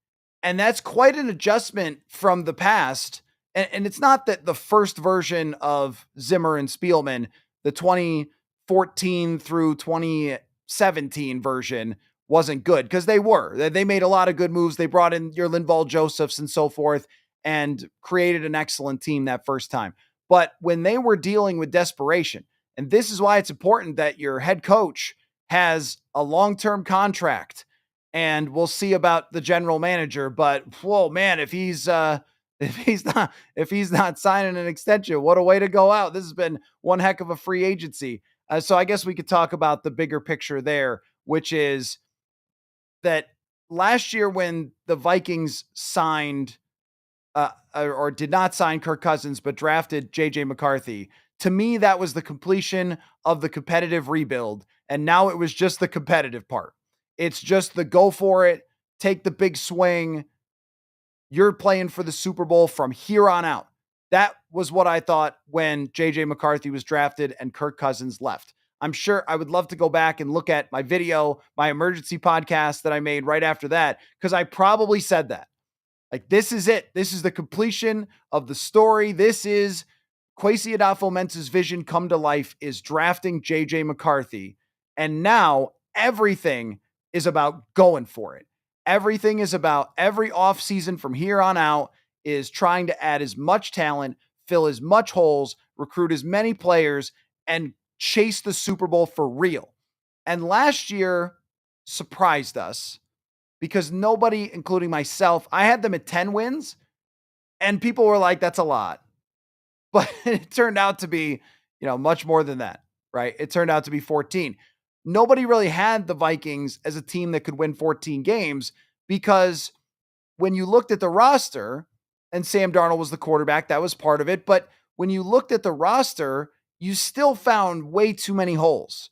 And that's quite an adjustment from the past. And it's not that the first version of Zimmer and Spielman, the 2014 through 2017 version, wasn't good, because they were. They made a lot of good moves. They brought in your Linval Josephs and so forth and created an excellent team that first time. But when they were dealing with desperation, and this is why it's important that your head coach has a long-term contract, and we'll see about the general manager. But whoa, man, if he's if he's not signing an extension, what a way to go out. This has been one heck of a free agency. So I guess we could talk about the bigger picture there, which is that last year when the Vikings signed or did not sign Kirk Cousins, but drafted JJ McCarthy. To me, that was the completion of the competitive rebuild. And now it was just the competitive part. It's just the go for it, take the big swing. You're playing for the Super Bowl from here on out. That was what I thought when JJ McCarthy was drafted and Kirk Cousins left. I'm sure I would love to go back and look at my video, my emergency podcast that I made right after that, because I probably said that. Like, this is it. This is the completion of the story. This is Kwesi Adolfo-Mensah's vision come to life, is drafting JJ McCarthy. And now everything is about going for it. Everything is about every offseason from here on out is trying to add as much talent, fill as much holes, recruit as many players, and chase the Super Bowl for real. And last year surprised us because nobody, including myself, I had them at 10 wins, and people were like, that's a lot. But it turned out to be, much more than that, right? It turned out to be 14. Nobody really had the Vikings as a team that could win 14 games, because when you looked at the roster, and Sam Darnold was the quarterback, that was part of it. But when you looked at the roster, you still found way too many holes.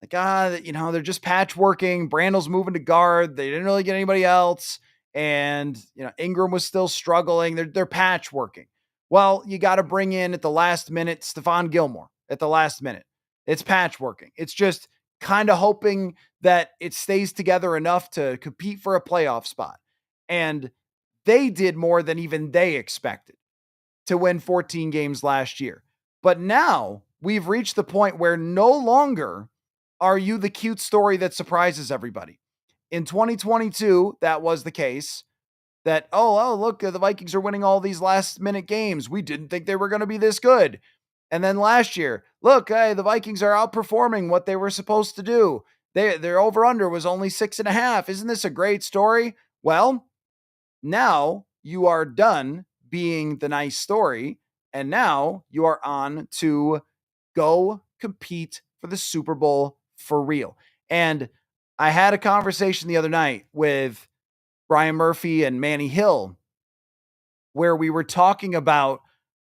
Like, they're just patchworking. Brandle's moving to guard. They didn't really get anybody else. And, Ingram was still struggling. They're patchworking. Well, you got to bring in at the last minute Stephon Gilmore at the last minute. It's patchworking. It's just kind of hoping that it stays together enough to compete for a playoff spot. And they did more than even they expected to win 14 games last year. But now we've reached the point where no longer are you the cute story that surprises everybody. In 2022, that was the case. That, look, the Vikings are winning all these last minute games. We didn't think they were going to be this good. And then last year, look, hey, the Vikings are outperforming what they were supposed to do. Their over-under was only 6.5. Isn't this a great story? Well, now you are done being the nice story, and now you are on to go compete for the Super Bowl for real. And I had a conversation the other night with Brian Murphy and Manny Hill, where we were talking about,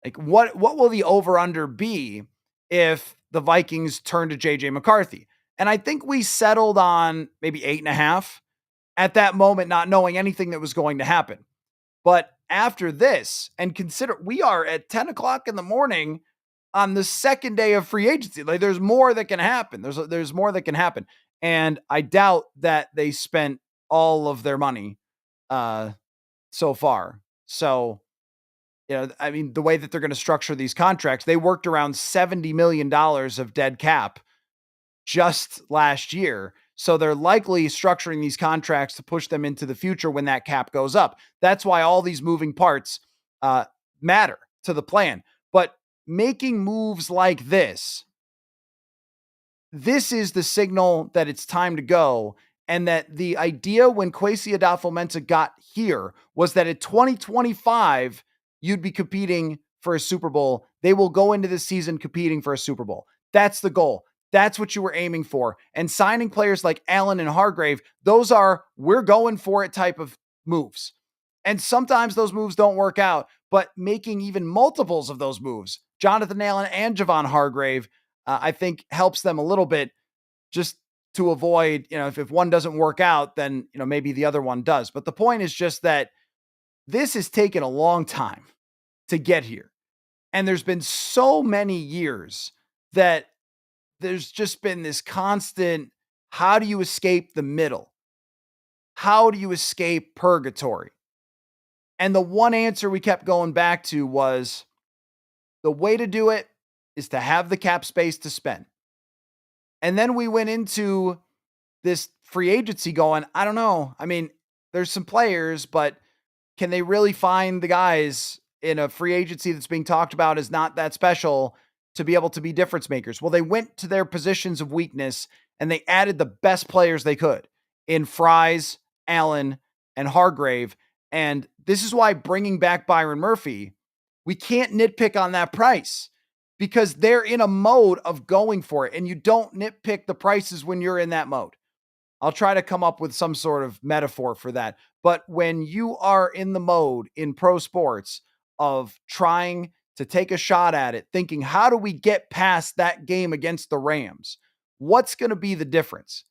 like, what will the over-under be if the Vikings turn to JJ McCarthy? And I think we settled on maybe 8.5 at that moment, not knowing anything that was going to happen. But after this, and consider we are at 10 o'clock in the morning on the second day of free agency. Like, there's more that can happen. There's more that can happen. And I doubt that they spent all of their money so far. So, I mean, the way that they're going to structure these contracts, they worked around $70 million of dead cap just last year. So they're likely structuring these contracts to push them into the future when that cap goes up. That's why all these moving parts matter to the plan. But making moves like this is the signal that it's time to go. And that the idea when Kwesi Adolfo-Mensah got here was that at 2025, you'd be competing for a Super Bowl, they will go into this season competing for a Super Bowl. That's the goal. That's what you were aiming for. And signing players like Allen and Hargrave, those are we're going for it type of moves. And sometimes those moves don't work out, but making even multiples of those moves, Jonathan Allen and Javon Hargrave, I think helps them a little bit just to avoid, if one doesn't work out, then, maybe the other one does. But the point is just that this has taken a long time to get here. And there's been so many years that there's just been this constant, how do you escape the middle? How do you escape purgatory? And the one answer we kept going back to was the way to do it is to have the cap space to spend. And then we went into this free agency going, I don't know. I mean, there's some players, but can they really find the guys in a free agency that's being talked about as not that special to be able to be difference makers? Well, they went to their positions of weakness and they added the best players they could in Fries, Allen, and Hargrave. And this is why bringing back Byron Murphy, we can't nitpick on that price because they're in a mode of going for it. And you don't nitpick the prices when you're in that mode. I'll try to come up with some sort of metaphor for that. But when you are in the mode in pro sports of trying to take a shot at it, thinking, how do we get past that game against the Rams? What's going to be the difference?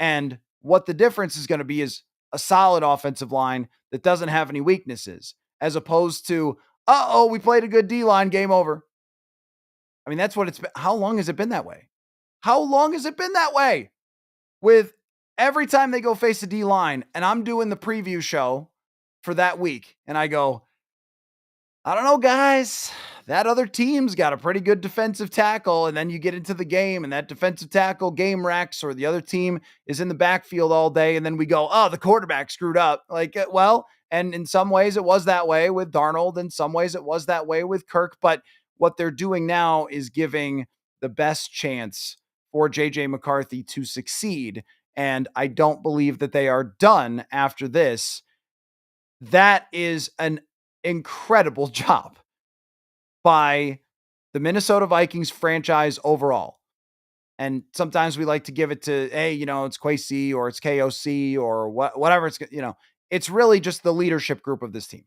And what the difference is going to be is a solid offensive line that doesn't have any weaknesses, as opposed to, we played a good D line, game over. I mean, that's what it's been. How long has it been that way? How long has it been that way? With every time they go face a D line, and I'm doing the preview show for that week, and I go, I don't know, guys. That other team's got a pretty good defensive tackle. And then you get into the game and that defensive tackle game wrecks, or the other team is in the backfield all day. And then we go, the quarterback screwed up. And in some ways it was that way with Darnold. In some ways it was that way with Kirk. But what they're doing now is giving the best chance for JJ McCarthy to succeed. And I don't believe that they are done after this. That is an incredible job by the Minnesota Vikings franchise overall. And sometimes we like to give it to, hey, it's Kwesi or it's KOC or whatever. It's really just the leadership group of this team.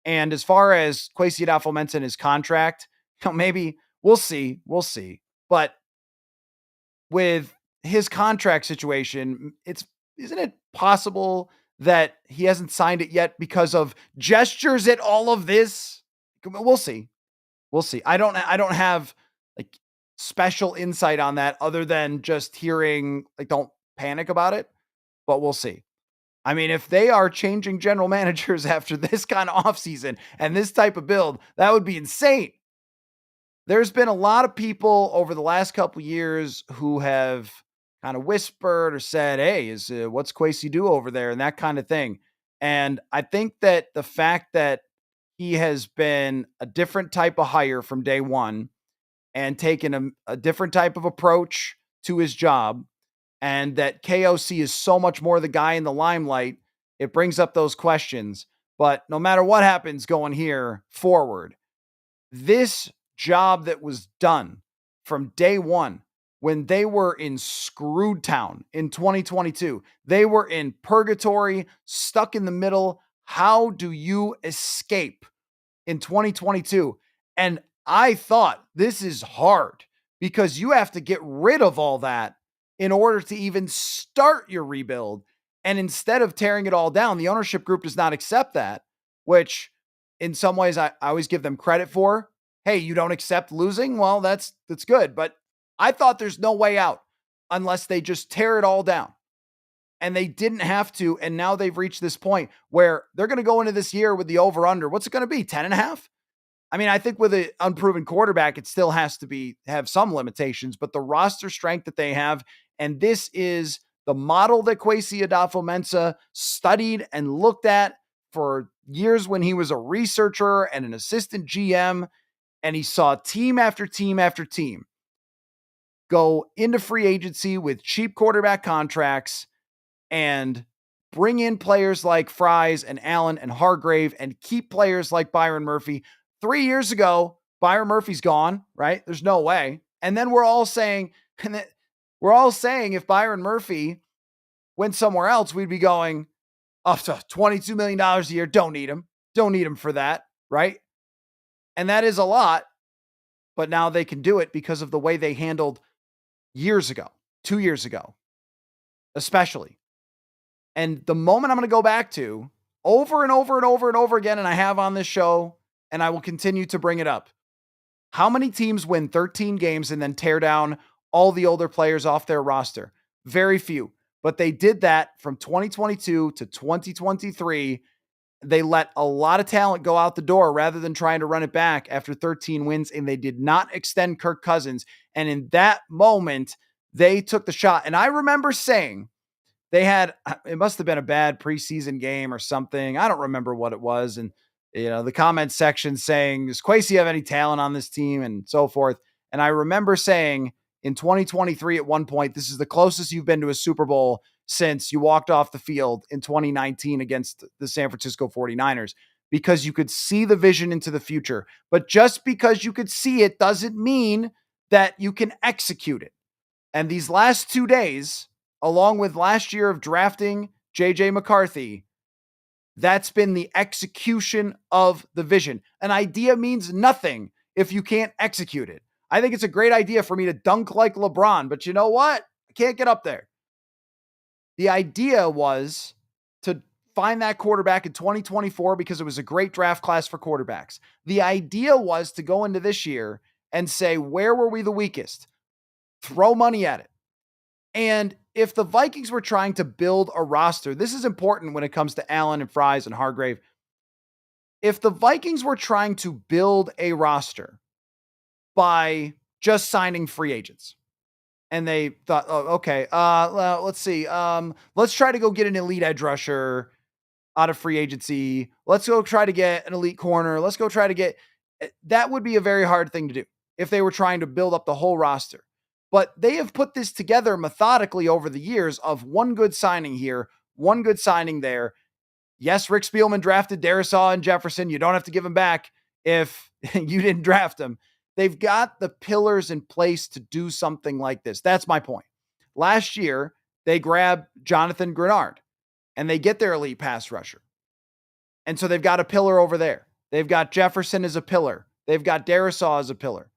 And as far as Kwesi Adolfo-Mensah and his contract, maybe we'll see. But with his contract situation, isn't it possible that he hasn't signed it yet because of gestures at all of this? We'll see. I don't have like special insight on that other than just hearing, don't panic about it, but we'll see. I mean, if they are changing general managers after this kind of offseason and this type of build, that would be insane. There's been a lot of people over the last couple of years who have kind of whispered or said, hey, what's Kwesi do over there? And that kind of thing. And I think that the fact that he has been a different type of hire from day one and taken a different type of approach to his job, and that KOC is so much more the guy in the limelight, it brings up those questions. But no matter what happens going here forward, this job that was done from day one, when they were in Screwed Town in 2022, they were in purgatory, stuck in the middle. How do you escape in 2022? And I thought this is hard because you have to get rid of all that in order to even start your rebuild. And instead of tearing it all down, the ownership group does not accept that, which in some ways I always give them credit for. Hey, you don't accept losing? Well, that's good. But I thought there's no way out unless they just tear it all down. And they didn't have to. And now they've reached this point where they're going to go into this year with the over-under. What's it going to be? 10.5? I mean, I think with an unproven quarterback, it still has to have some limitations, but the roster strength that they have, and this is the model that Kwesi Adolfo-Mensah studied and looked at for years when he was a researcher and an assistant GM, and he saw team after team after team go into free agency with cheap quarterback contracts and bring in players like Fries and Allen and Hargrave and keep players like Byron Murphy 3 years ago, Byron Murphy's gone, right? There's no way. And then we're all saying, if Byron Murphy went somewhere else, we'd be going up to $22 million a year. Don't need him. Don't need him for that, right? And that is a lot, but now they can do it because of the way they handled years ago, 2 years ago, especially. And the moment I'm going to go back to over and over and over and over again, and I have on this show, and I will continue to bring it up. How many teams win 13 games and then tear down all the older players off their roster? Very few. But they did that from 2022 to 2023. They let a lot of talent go out the door rather than trying to run it back after 13 wins, and they did not extend Kirk Cousins. And in that moment, they took the shot. And I remember saying, it must have been a bad preseason game or something. I don't remember what it was. And, the comment section saying, does Kwesi have any talent on this team and so forth? And I remember saying in 2023 at one point, this is the closest you've been to a Super Bowl since you walked off the field in 2019 against the San Francisco 49ers, because you could see the vision into the future. But just because you could see it doesn't mean that you can execute it. And these last 2 days, along with last year of drafting J.J. McCarthy, that's been the execution of the vision. An idea means nothing if you can't execute it. I think it's a great idea for me to dunk like LeBron, but you know what? I can't get up there. The idea was to find that quarterback in 2024 because it was a great draft class for quarterbacks. The idea was to go into this year and say, where were we the weakest? Throw money at it. And if the Vikings were trying to build a roster, this is important when it comes to Allen and Fries and Hargrave. If the Vikings were trying to build a roster by just signing free agents, and they thought, okay, well, let's see. Let's try to go get an elite edge rusher out of free agency. Let's go try to get an elite corner. Let's go try to get, that would be a very hard thing to do if they were trying to build up the whole roster. But they have put this together methodically over the years of one good signing here, one good signing there. Yes, Rick Spielman drafted Darisaw and Jefferson. You don't have to give him back if you didn't draft him. They've got the pillars in place to do something like this. That's my point. Last year, they grab Jonathan Grenard and they get their elite pass rusher. And so they've got a pillar over there. They've got Jefferson as a pillar. They've got Darisaw as a pillar.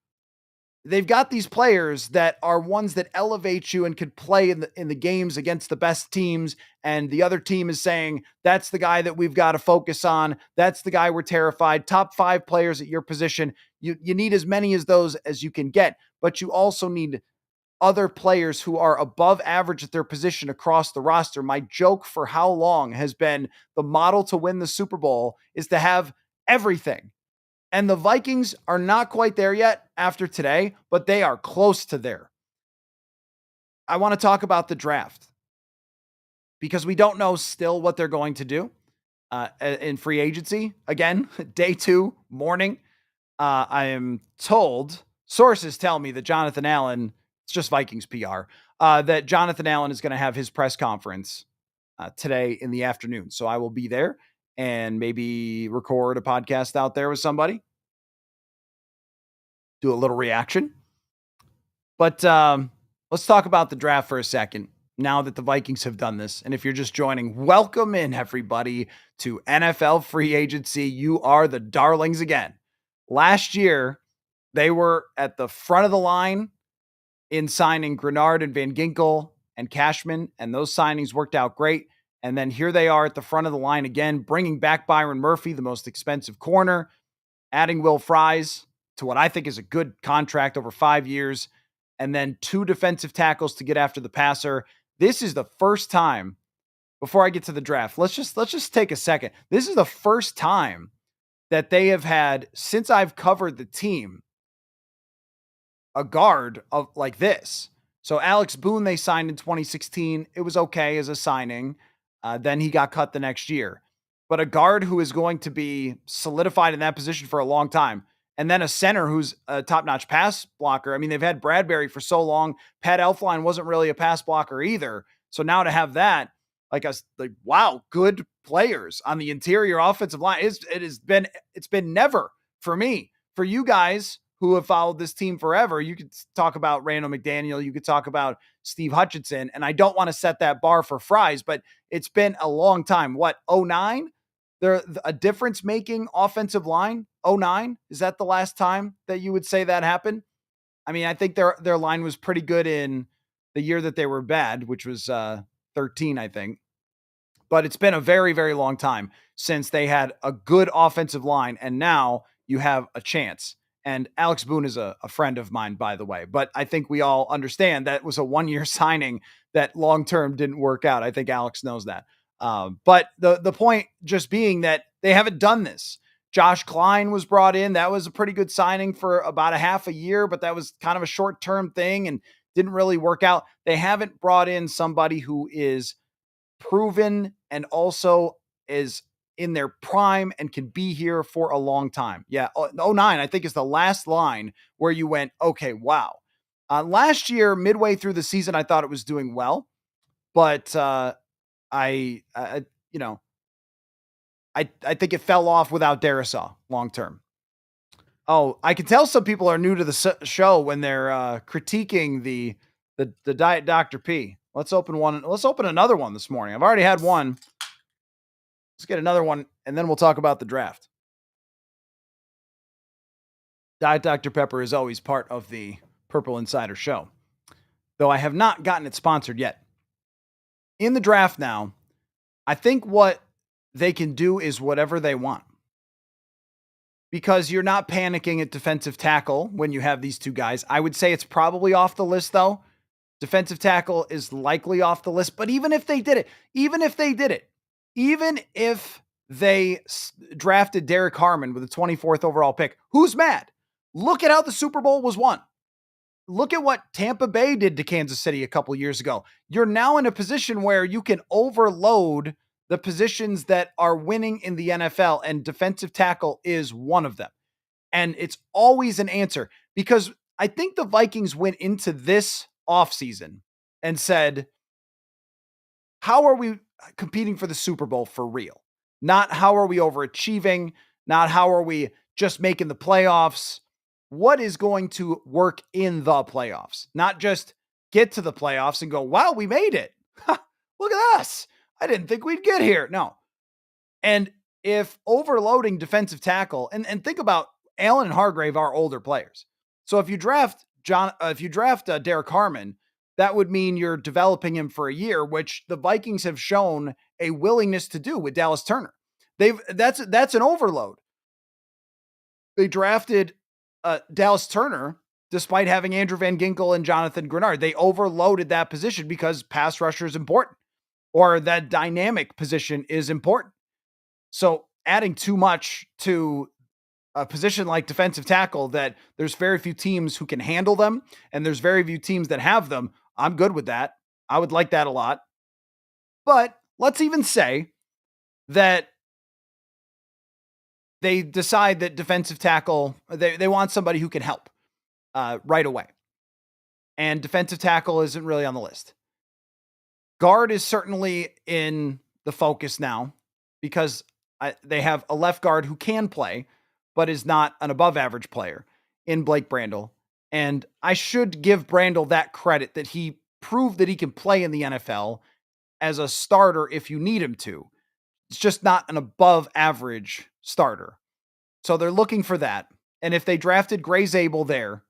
They've got these players that are ones that elevate you and could play in the games against the best teams. And the other team is saying, that's the guy that we've got to focus on. That's the guy we're terrified. Top 5 players at your position. You need as many as those as you can get, but you also need other players who are above average at their position across the roster. My joke for how long has been the model to win the Super Bowl is to have everything. And the Vikings are not quite there yet after today, but they are close to there. I want to talk about the draft because we don't know still what they're going to do in free agency. Again, day 2, morning. I am told, sources tell me that Jonathan Allen, it's just Vikings PR, that Jonathan Allen is going to have his press conference today in the afternoon. So I will be there and maybe record a podcast out there with somebody, do a little reaction. But let's talk about the draft for a second now that the Vikings have done this. And if you're just joining, welcome in, everybody, to NFL free agency. You are the darlings again. Last year, they were at the front of the line in signing Grenard and Van Ginkel and Cashman, and those signings worked out great. And then here they are at the front of the line again, bringing back Byron Murphy, the most expensive corner, adding Will Fries to what I think is a good contract over 5 years, and then 2 defensive tackles to get after the passer. This is the first time, before I get to the draft, let's just take a second. This is the first time that they have had, since I've covered the team, a guard of like this. So Alex Boone, they signed in 2016. It was okay as a signing. Then he got cut the next year. But a guard who is going to be solidified in that position for a long time. And then a center who's a top-notch pass blocker. I mean, they've had Bradbury for so long. Pat Elflein wasn't really a pass blocker either. So now to have that, wow, good players on the interior offensive line. It's been never for me. For you guys who have followed this team forever, you could talk about Randall McDaniel, you could talk about Steve Hutchinson, and I don't want to set that bar for Fries, but it's been a long time. What, '09? They're a difference making offensive line. '09? Is that the last time that you would say that happened? I mean, I think their line was pretty good in the year that they were bad, which was 13, I think. But it's been a very, very long time since they had a good offensive line, and now you have a chance. And Alex Boone is a friend of mine, by the way. But I think we all understand that was a 1 year signing that long term didn't work out. I think Alex knows that. But the point just being that they haven't done this. Josh Klein was brought in. That was a pretty good signing for about a half a year, but that was kind of a short term thing and didn't really work out. They haven't brought in somebody who is proven and also is in their prime and can be here for a long time. Yeah, '09 I think is the last line where you went, okay, wow. Last year, midway through the season, I thought it was doing well, but I you know, I think it fell off without Darisaw long term. Oh, I can tell some people are new to the show when they're critiquing the Diet Dr. P. Let's open one. Let's open another one this morning. I've already had one. Let's get another one, and then we'll talk about the draft. Diet Dr. Pepper is always part of the Purple Insider show, though I have not gotten it sponsored yet. In the draft now, I think what they can do is whatever they want, because you're not panicking at defensive tackle when you have these two guys. I would say it's probably off the list, though. Defensive tackle is likely off the list, but even if they did it, even if they drafted Derek Harmon with the 24th overall pick, who's mad? Look at how the Super Bowl was won. Look at what Tampa Bay did to Kansas City a couple years ago. You're now in a position where you can overload the positions that are winning in the NFL, and defensive tackle is one of them. And it's always an answer, because I think the Vikings went into this offseason and said, how are we competing for the Super Bowl for real? Not how are we overachieving, not how are we just making the playoffs. What is going to work in the playoffs? Not just get to the playoffs and go, wow, we made it. Look at us. I didn't think we'd get here. No. And if overloading defensive tackle, and think about Allen and Hargrave are older players. So if you draft Derek Harmon, that would mean you're developing him for a year, which the Vikings have shown a willingness to do with Dallas Turner. That's an overload. They drafted Dallas Turner despite having Andrew Van Ginkel and Jonathan Grenard. They overloaded that position because pass rusher is important, or that dynamic position is important. So adding too much to a position like defensive tackle that there's very few teams who can handle them, and there's very few teams that have them, I'm good with that. I would like that a lot. But let's even say that they decide that defensive tackle, they want somebody who can help right away. And defensive tackle isn't really on the list. Guard is certainly in the focus now, because they have a left guard who can play, but is not an above average player in Blake Brandel. And I should give Brandel that credit, that he proved that he can play in the NFL as a starter if you need him to. It's just not an above average starter. So they're looking for that. And if they drafted Gray Zabel there,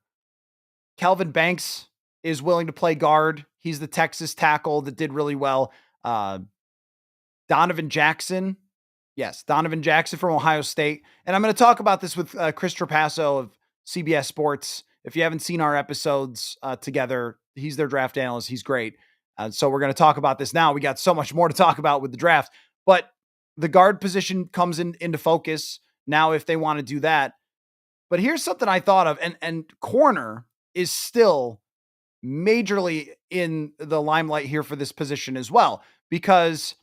Kelvin Banks is willing to play guard. He's the Texas tackle that did really well. Donovan Jackson. Yes, Donovan Jackson from Ohio State. And I'm going to talk about this with Chris Trapasso of CBS Sports. If you haven't seen our episodes together, he's their draft analyst. He's great. So we're going to talk about this now. We got so much more to talk about with the draft. But the guard position comes into focus now if they want to do that. But here's something I thought of. And corner is still majorly in the limelight here for this position as well. Because,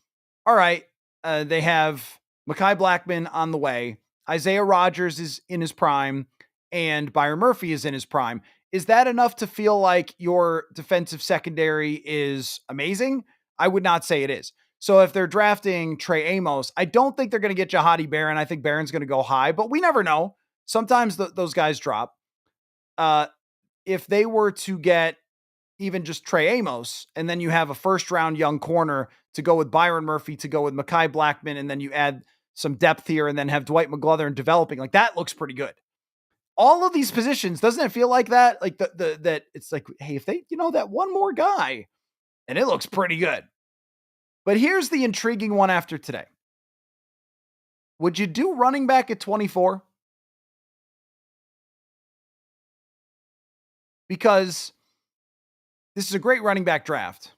all right, they have Mekhi Blackman on the way. Isaiah Rodgers is in his prime, and Byron Murphy is in his prime. Is that enough to feel like your defensive secondary is amazing? I would not say it is. So if they're drafting Trey Amos, I don't think they're going to get Jahadi Barron. I think Barron's going to go high, but we never know. Sometimes those guys drop. Uh, if they were to get even just Trey Amos, and then you have a first round young corner to go with Byron Murphy, to go with Mekhi Blackman, and then you add some depth here and then have Dwight McGlothern developing, like that looks pretty good. All of these positions, doesn't it feel like that? Like that it's like, hey, if they, that one more guy, and it looks pretty good. But here's the intriguing one after today. Would you do running back at 24? Because this is a great running back draft.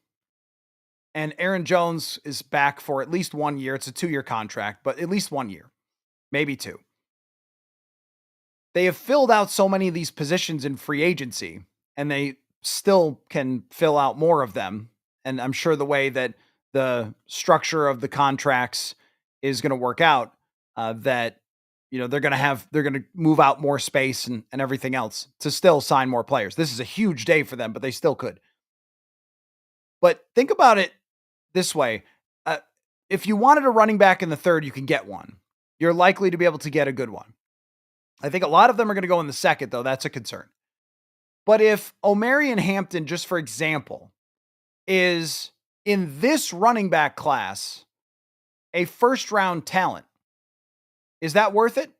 And Aaron Jones is back for at least 1 year. It's a 2-year contract, but at least 1 year, maybe 2. They have filled out so many of these positions in free agency, and they still can fill out more of them. And I'm sure the way that the structure of the contracts is going to work out, that they're going to move out more space and everything else to still sign more players. This is a huge day for them, but they still could. But think about it this way. If you wanted a running back in the third, you can get one. You're likely to be able to get a good one. I think a lot of them are going to go in the second, though. That's a concern. But if Omarion Hampton, just for example, is in this running back class a first round talent, is that worth it?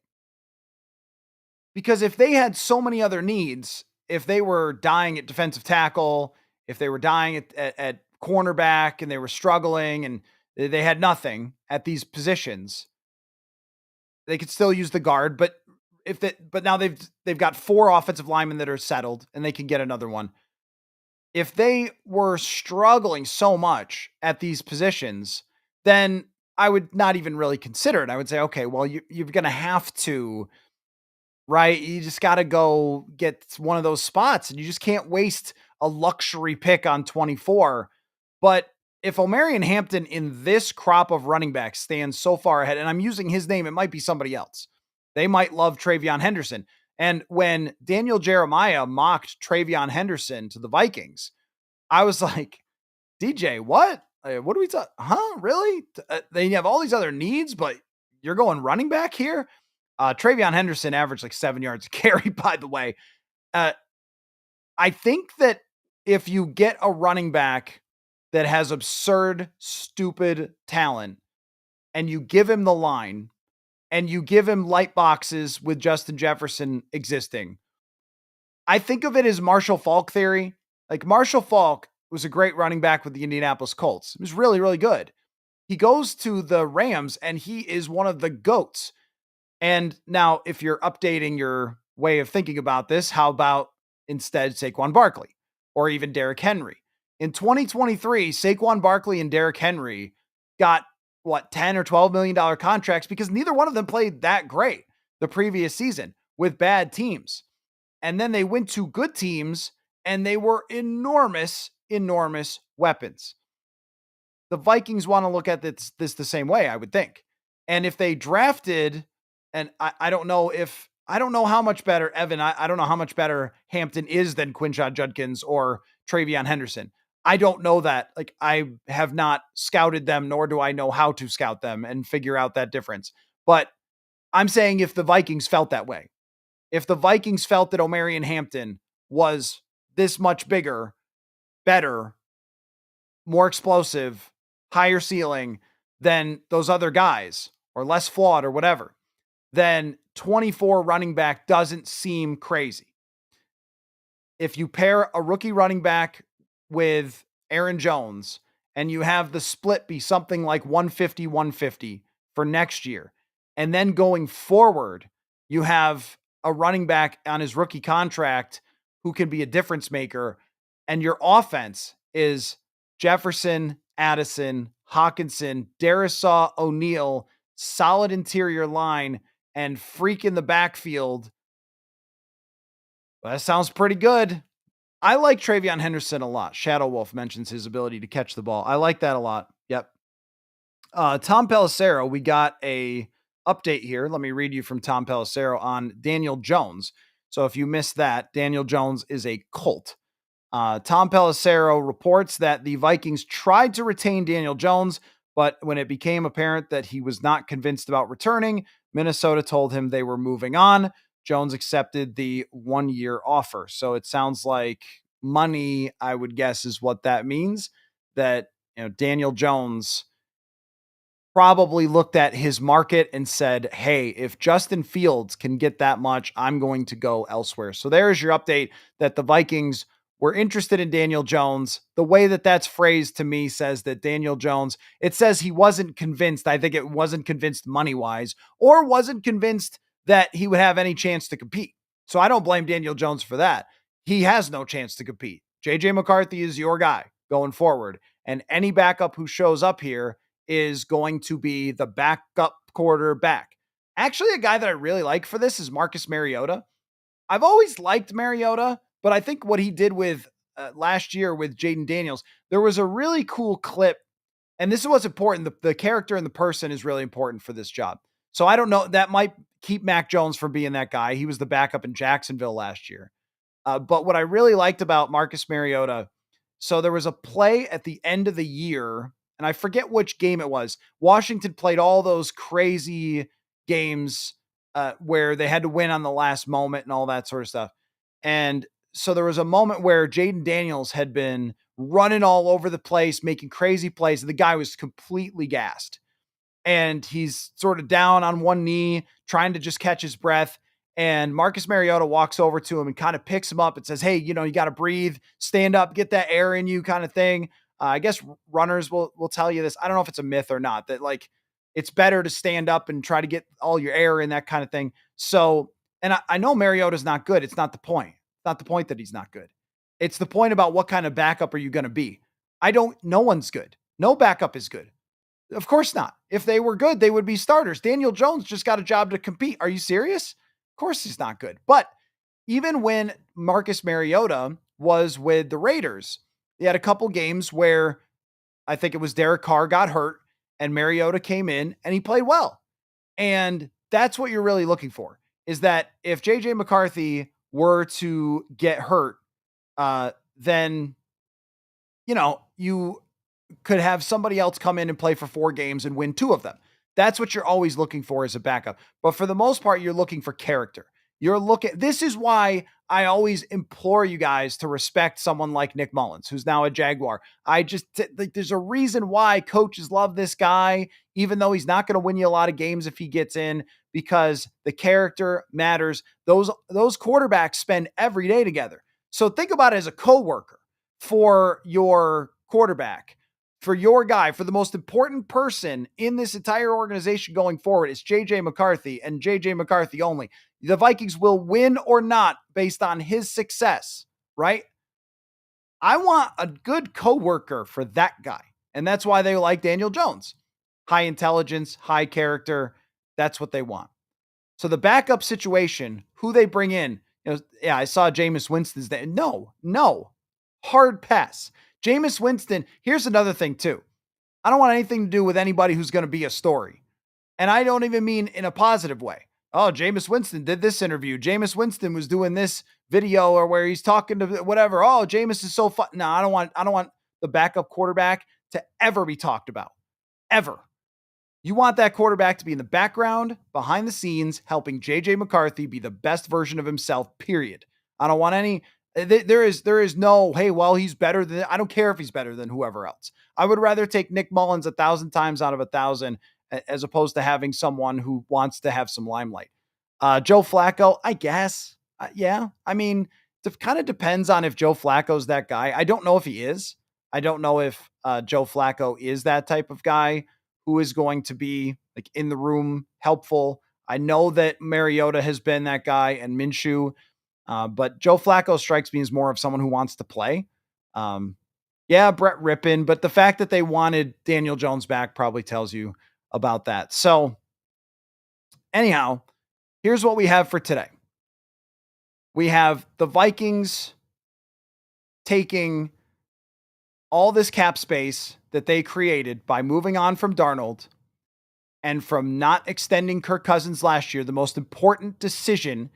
Because if they had so many other needs, if they were dying at defensive tackle, if they were dying at cornerback and they were struggling and they had nothing at these positions, they could still use the guard. But now they've got 4 offensive linemen that are settled and they can get another one. If they were struggling so much at these positions, then I would not even really consider it. I would say, okay, well, you're going to have to, right? You just got to go get one of those spots, and you just can't waste a luxury pick on 24. But if Omarion Hampton in this crop of running backs stands so far ahead, and I'm using his name, it might be somebody else. They might love Travion Henderson. And when Daniel Jeremiah mocked Travion Henderson to the Vikings, I was like, DJ, what? What are we talking? Huh? Really? They have all these other needs, but you're going running back here? Travion Henderson averaged like 7 yards a carry, by the way. I think that if you get a running back that has absurd, stupid talent and you give him the line and you give him light boxes with Justin Jefferson existing, I think of it as Marshall Faulk theory. Like Marshall Faulk was a great running back with the Indianapolis Colts. He was really, really good. He goes to the Rams and he is one of the GOATs. And now if you're updating your way of thinking about this, how about instead Saquon Barkley or even Derrick Henry? In 2023, Saquon Barkley and Derrick Henry got $10 or $12 million contracts because neither one of them played that great the previous season with bad teams. And then they went to good teams and they were enormous, enormous weapons. The Vikings want to look at this the same way, I would think. And if they drafted, and I don't know how much better Evan, I don't know how much better Hampton is than Quinshon Judkins or Travion Henderson. I don't know that. Like, I have not scouted them, nor do I know how to scout them and figure out that difference. But I'm saying if the Vikings felt that way, if the Vikings felt that Omarion Hampton was this much bigger, better, more explosive, higher ceiling than those other guys, or less flawed or whatever, then 24 running back doesn't seem crazy. If you pair a rookie running back with Aaron Jones and you have the split be something like 150-150 for next year, and then going forward, you have a running back on his rookie contract who can be a difference maker, and your offense is Jefferson, Addison, Hawkinson, Darisaw, O'Neal, solid interior line, and freak in the backfield. Well, that sounds pretty good. I like Travion Henderson a lot. Shadow Wolf mentions his ability to catch the ball. I like that a lot. Yep. Tom Pelissero, we got a update here. Let me read you from Tom Pelissero on Daniel Jones. So if you missed that, Daniel Jones is a Colt. Tom Pelissero reports that the Vikings tried to retain Daniel Jones, but when it became apparent that he was not convinced about returning, Minnesota told him they were moving on. Jones accepted the 1-year offer. So it sounds like money, I would guess, is what that means. That, Daniel Jones probably looked at his market and said, hey, if Justin Fields can get that much, I'm going to go elsewhere. So there's your update that the Vikings were interested in Daniel Jones. The way that that's phrased to me says that Daniel Jones, it says he wasn't convinced. I think it wasn't convinced money wise or wasn't convinced that he would have any chance to compete. So I don't blame Daniel Jones for that. He has no chance to compete. JJ McCarthy is your guy going forward. And any backup who shows up here is going to be the backup quarterback. Actually, a guy that I really like for this is Marcus Mariota. I've always liked Mariota, but I think what he did with last year with Jaden Daniels, there was a really cool clip. And this is what's important. The character and the person is really important for this job. So I don't know. That might keep Mac Jones from being that guy. He was the backup in Jacksonville last year. But what I really liked about Marcus Mariota, so there was a play at the end of the year, and I forget which game it was. Washington played all those crazy games where they had to win on the last moment and all that sort of stuff. And so there was a moment where Jaden Daniels had been running all over the place, making crazy plays, and the guy was completely gassed. And he's sort of down on one knee, trying to just catch his breath. And Marcus Mariota walks over to him and kind of picks him up and says, hey, you got to breathe, stand up, get that air in you kind of thing. I guess runners will tell you this. I don't know if it's a myth or not, that like it's better to stand up and try to get all your air in, that kind of thing. So, and I know Mariota's not good. It's not the point. It's not the point that he's not good. It's the point about what kind of backup are you going to be? No one's good. No backup is good. Of course not. If they were good, they would be starters. Daniel Jones just got a job to compete. Are you serious? Of course he's not good. But even when Marcus Mariota was with the Raiders, he had a couple games where I think it was Derek Carr got hurt and Mariota came in and he played well. And that's what you're really looking for, is that if JJ McCarthy were to get hurt, then, you could have somebody else come in and play for 4 games and win 2 of them. That's what you're always looking for as a backup. But for the most part, you're looking for character. This is why I always implore you guys to respect someone like Nick Mullins, who's now a Jaguar. There's a reason why coaches love this guy, even though he's not going to win you a lot of games if he gets in, because the character matters. Those quarterbacks spend every day together. So think about it as a coworker for your quarterback. For your guy, for the most important person in this entire organization going forward, it's JJ McCarthy and JJ McCarthy only. The Vikings will win or not based on his success, right? I want a good coworker for that guy. And that's why they like Daniel Jones. High intelligence, high character. That's what they want. So the backup situation, who they bring in, I saw Jameis Winston's there. No. Hard pass. Jameis Winston, here's another thing too. I don't want anything to do with anybody who's going to be a story. And I don't even mean in a positive way. Oh, Jameis Winston did this interview. Jameis Winston was doing this video or where he's talking to whatever. Oh, Jameis is so fun. No, I don't want the backup quarterback to ever be talked about. Ever. You want that quarterback to be in the background, behind the scenes, helping JJ McCarthy be the best version of himself, period. I don't want any. There is no, hey, well, he's better than, I don't care if he's better than whoever else. I would rather take Nick Mullins 1,000 times out of 1,000 as opposed to having someone who wants to have some limelight. Joe Flacco, I guess. Yeah. I mean, it kind of depends on if Joe Flacco's that guy. I don't know if he is. I don't know if Joe Flacco is that type of guy who is going to be like in the room helpful. I know that Mariota has been that guy and Minshew. But Joe Flacco strikes me as more of someone who wants to play. Brett Rippon, but the fact that they wanted Daniel Jones back probably tells you about that. So anyhow, here's what we have for today. We have the Vikings taking all this cap space that they created by moving on from Darnold and from not extending Kirk Cousins last year, the most important decision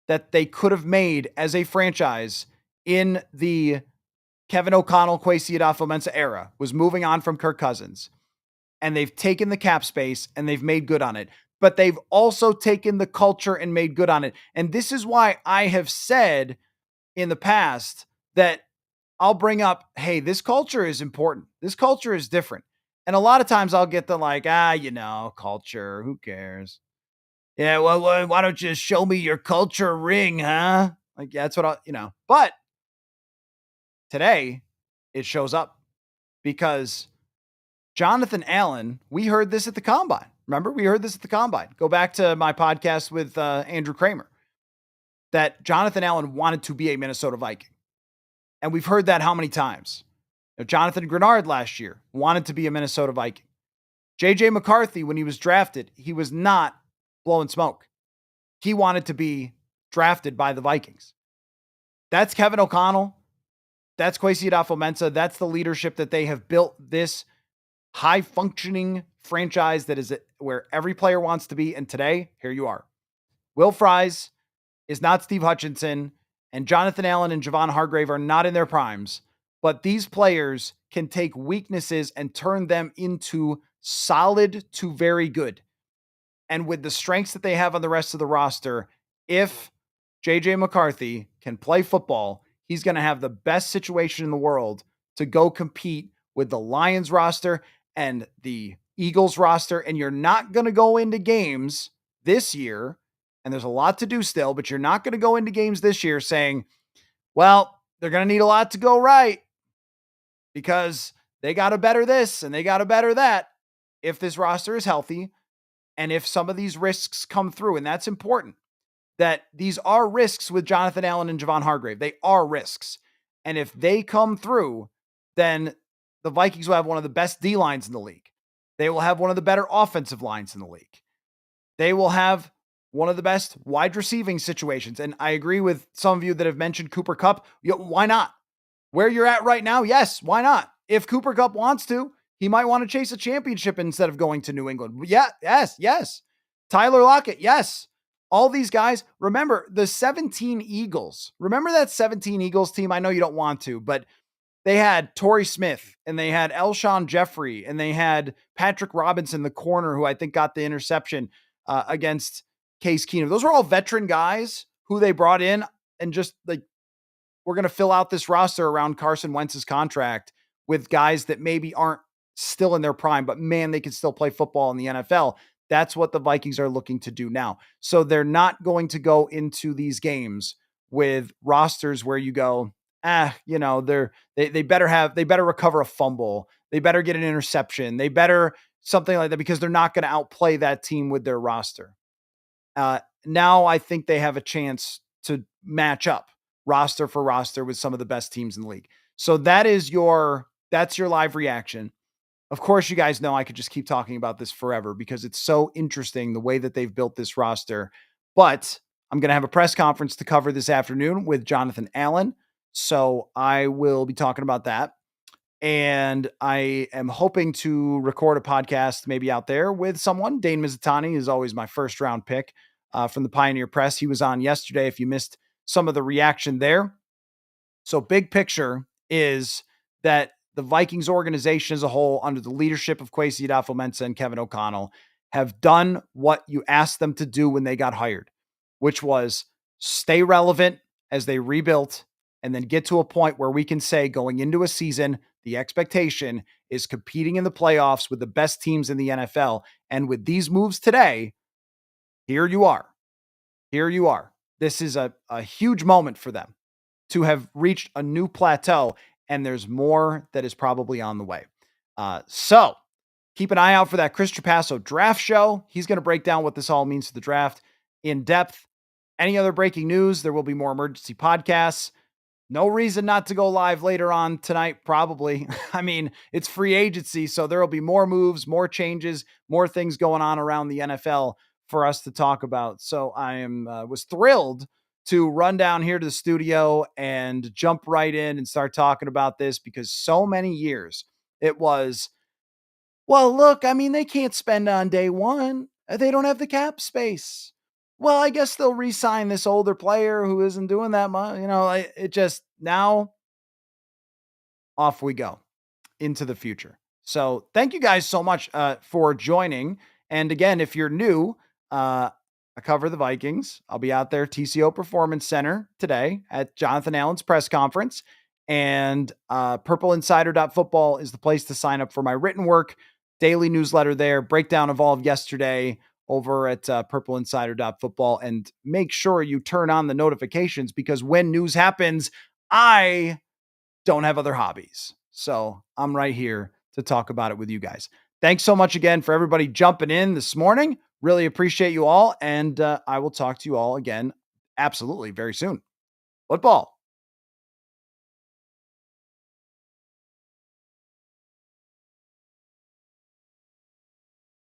that they could have made as a franchise in the Kevin O'Connell, Kwesi Adolfo-Mensah era was moving on from Kirk Cousins. And they've taken the cap space and they've made good on it. but they've also taken the culture and made good on it. And this is why I have said in the past that I'll bring up, hey, this culture is important. This culture is different. And a lot of times I'll get the like, culture, who cares? Yeah, well, why don't you show me your culture ring, huh? Like, yeah, that's what But today it shows up because Jonathan Allen, we heard this at the combine. Remember, we heard this at the combine. Go back to my podcast with Andrew Kramer that Jonathan Allen wanted to be a Minnesota Viking. And we've heard that how many times? Jonathan Grenard last year wanted to be a Minnesota Viking. JJ McCarthy, when he was drafted, he was not blowing smoke. He wanted to be drafted by the Vikings. That's Kevin O'Connell. That's Kwesi Adolfo-Mensah. That's the leadership that they have built this high functioning franchise that is where every player wants to be. And today, here you are. Will Fries is not Steve Hutchinson, and Jonathan Allen and Javon Hargrave are not in their primes, but these players can take weaknesses and turn them into solid to very good. And with the strengths that they have on the rest of the roster, if JJ McCarthy can play football, he's going to have the best situation in the world to go compete with the Lions roster and the Eagles roster. And you're not going to go into games this year, and there's a lot to do still, but you're not going to go into games this year saying, well, they're going to need a lot to go right because they got to better this and they got to better that. If this roster is healthy and if some of these risks come through, and that's important, that these are risks with Jonathan Allen and Javon Hargrave. They are risks. And if they come through, then the Vikings will have one of the best D lines in the league. They will have one of the better offensive lines in the league. They will have one of the best wide receiving situations. And I agree with some of you that have mentioned Cooper Kupp. Why not? Where you're at right now, yes, why not? If Cooper Kupp wants to, he might want to chase a championship instead of going to New England. Yeah, yes. Tyler Lockett, yes. All these guys, remember the 17 Eagles. Remember that 17 Eagles team? I know you don't want to, but they had Torrey Smith and they had Elshon Jeffrey and they had Patrick Robinson, the corner, who I think got the interception against Case Keenum. Those were all veteran guys who they brought in and just like, we're going to fill out this roster around Carson Wentz's contract with guys that maybe aren't still in their prime, but man, they can still play football in the NFL. That's what the Vikings are looking to do now. So they're not going to go into these games with rosters where you go, they better recover a fumble. They better get an interception. They better something like that because they're not going to outplay that team with their roster. Now I think they have a chance to match up roster for roster with some of the best teams in the league. So that's your live reaction. Of course, you guys know I could just keep talking about this forever because it's so interesting the way that they've built this roster. But I'm going to have a press conference to cover this afternoon with Jonathan Allen. So I will be talking about that. And I am hoping to record a podcast maybe out there with someone. Dane Mizutani is always my first round pick from the Pioneer Press. He was on yesterday if you missed some of the reaction there. So big picture is that the Vikings organization as a whole, under the leadership of Kwesi Adolfo-Mensah and Kevin O'Connell, have done what you asked them to do when they got hired, which was stay relevant as they rebuilt and then get to a point where we can say going into a season, the expectation is competing in the playoffs with the best teams in the NFL. And with these moves today, here you are. Here you are. This is a huge moment for them to have reached a new plateau, and there's more that is probably on the way. So keep an eye out for that Chris Trapasso draft show. He's going to break down what this all means to the draft in depth. Any other breaking news, there will be more emergency podcasts. No reason not to go live later on tonight, probably. I mean, it's free agency, so there will be more moves, more changes, more things going on around the NFL for us to talk about. So I was thrilled to run down here to the studio and jump right in and start talking about this because so many years it was, well, look, I mean, they can't spend on day one. They don't have the cap space. Well, I guess they'll re-sign this older player who isn't doing that much. It just now off we go into the future. So thank you guys so much for joining. And again, if you're new, I cover the Vikings. I'll be out there, TCO Performance Center today at Jonathan Allen's press conference. And purpleinsider.football is the place to sign up for my written work, daily newsletter there, breakdown of all of yesterday over at purpleinsider.football. And make sure you turn on the notifications because when news happens, I don't have other hobbies. So I'm right here to talk about it with you guys. Thanks so much again for everybody jumping in this morning. Really appreciate you all. And I will talk to you all again absolutely very soon. Football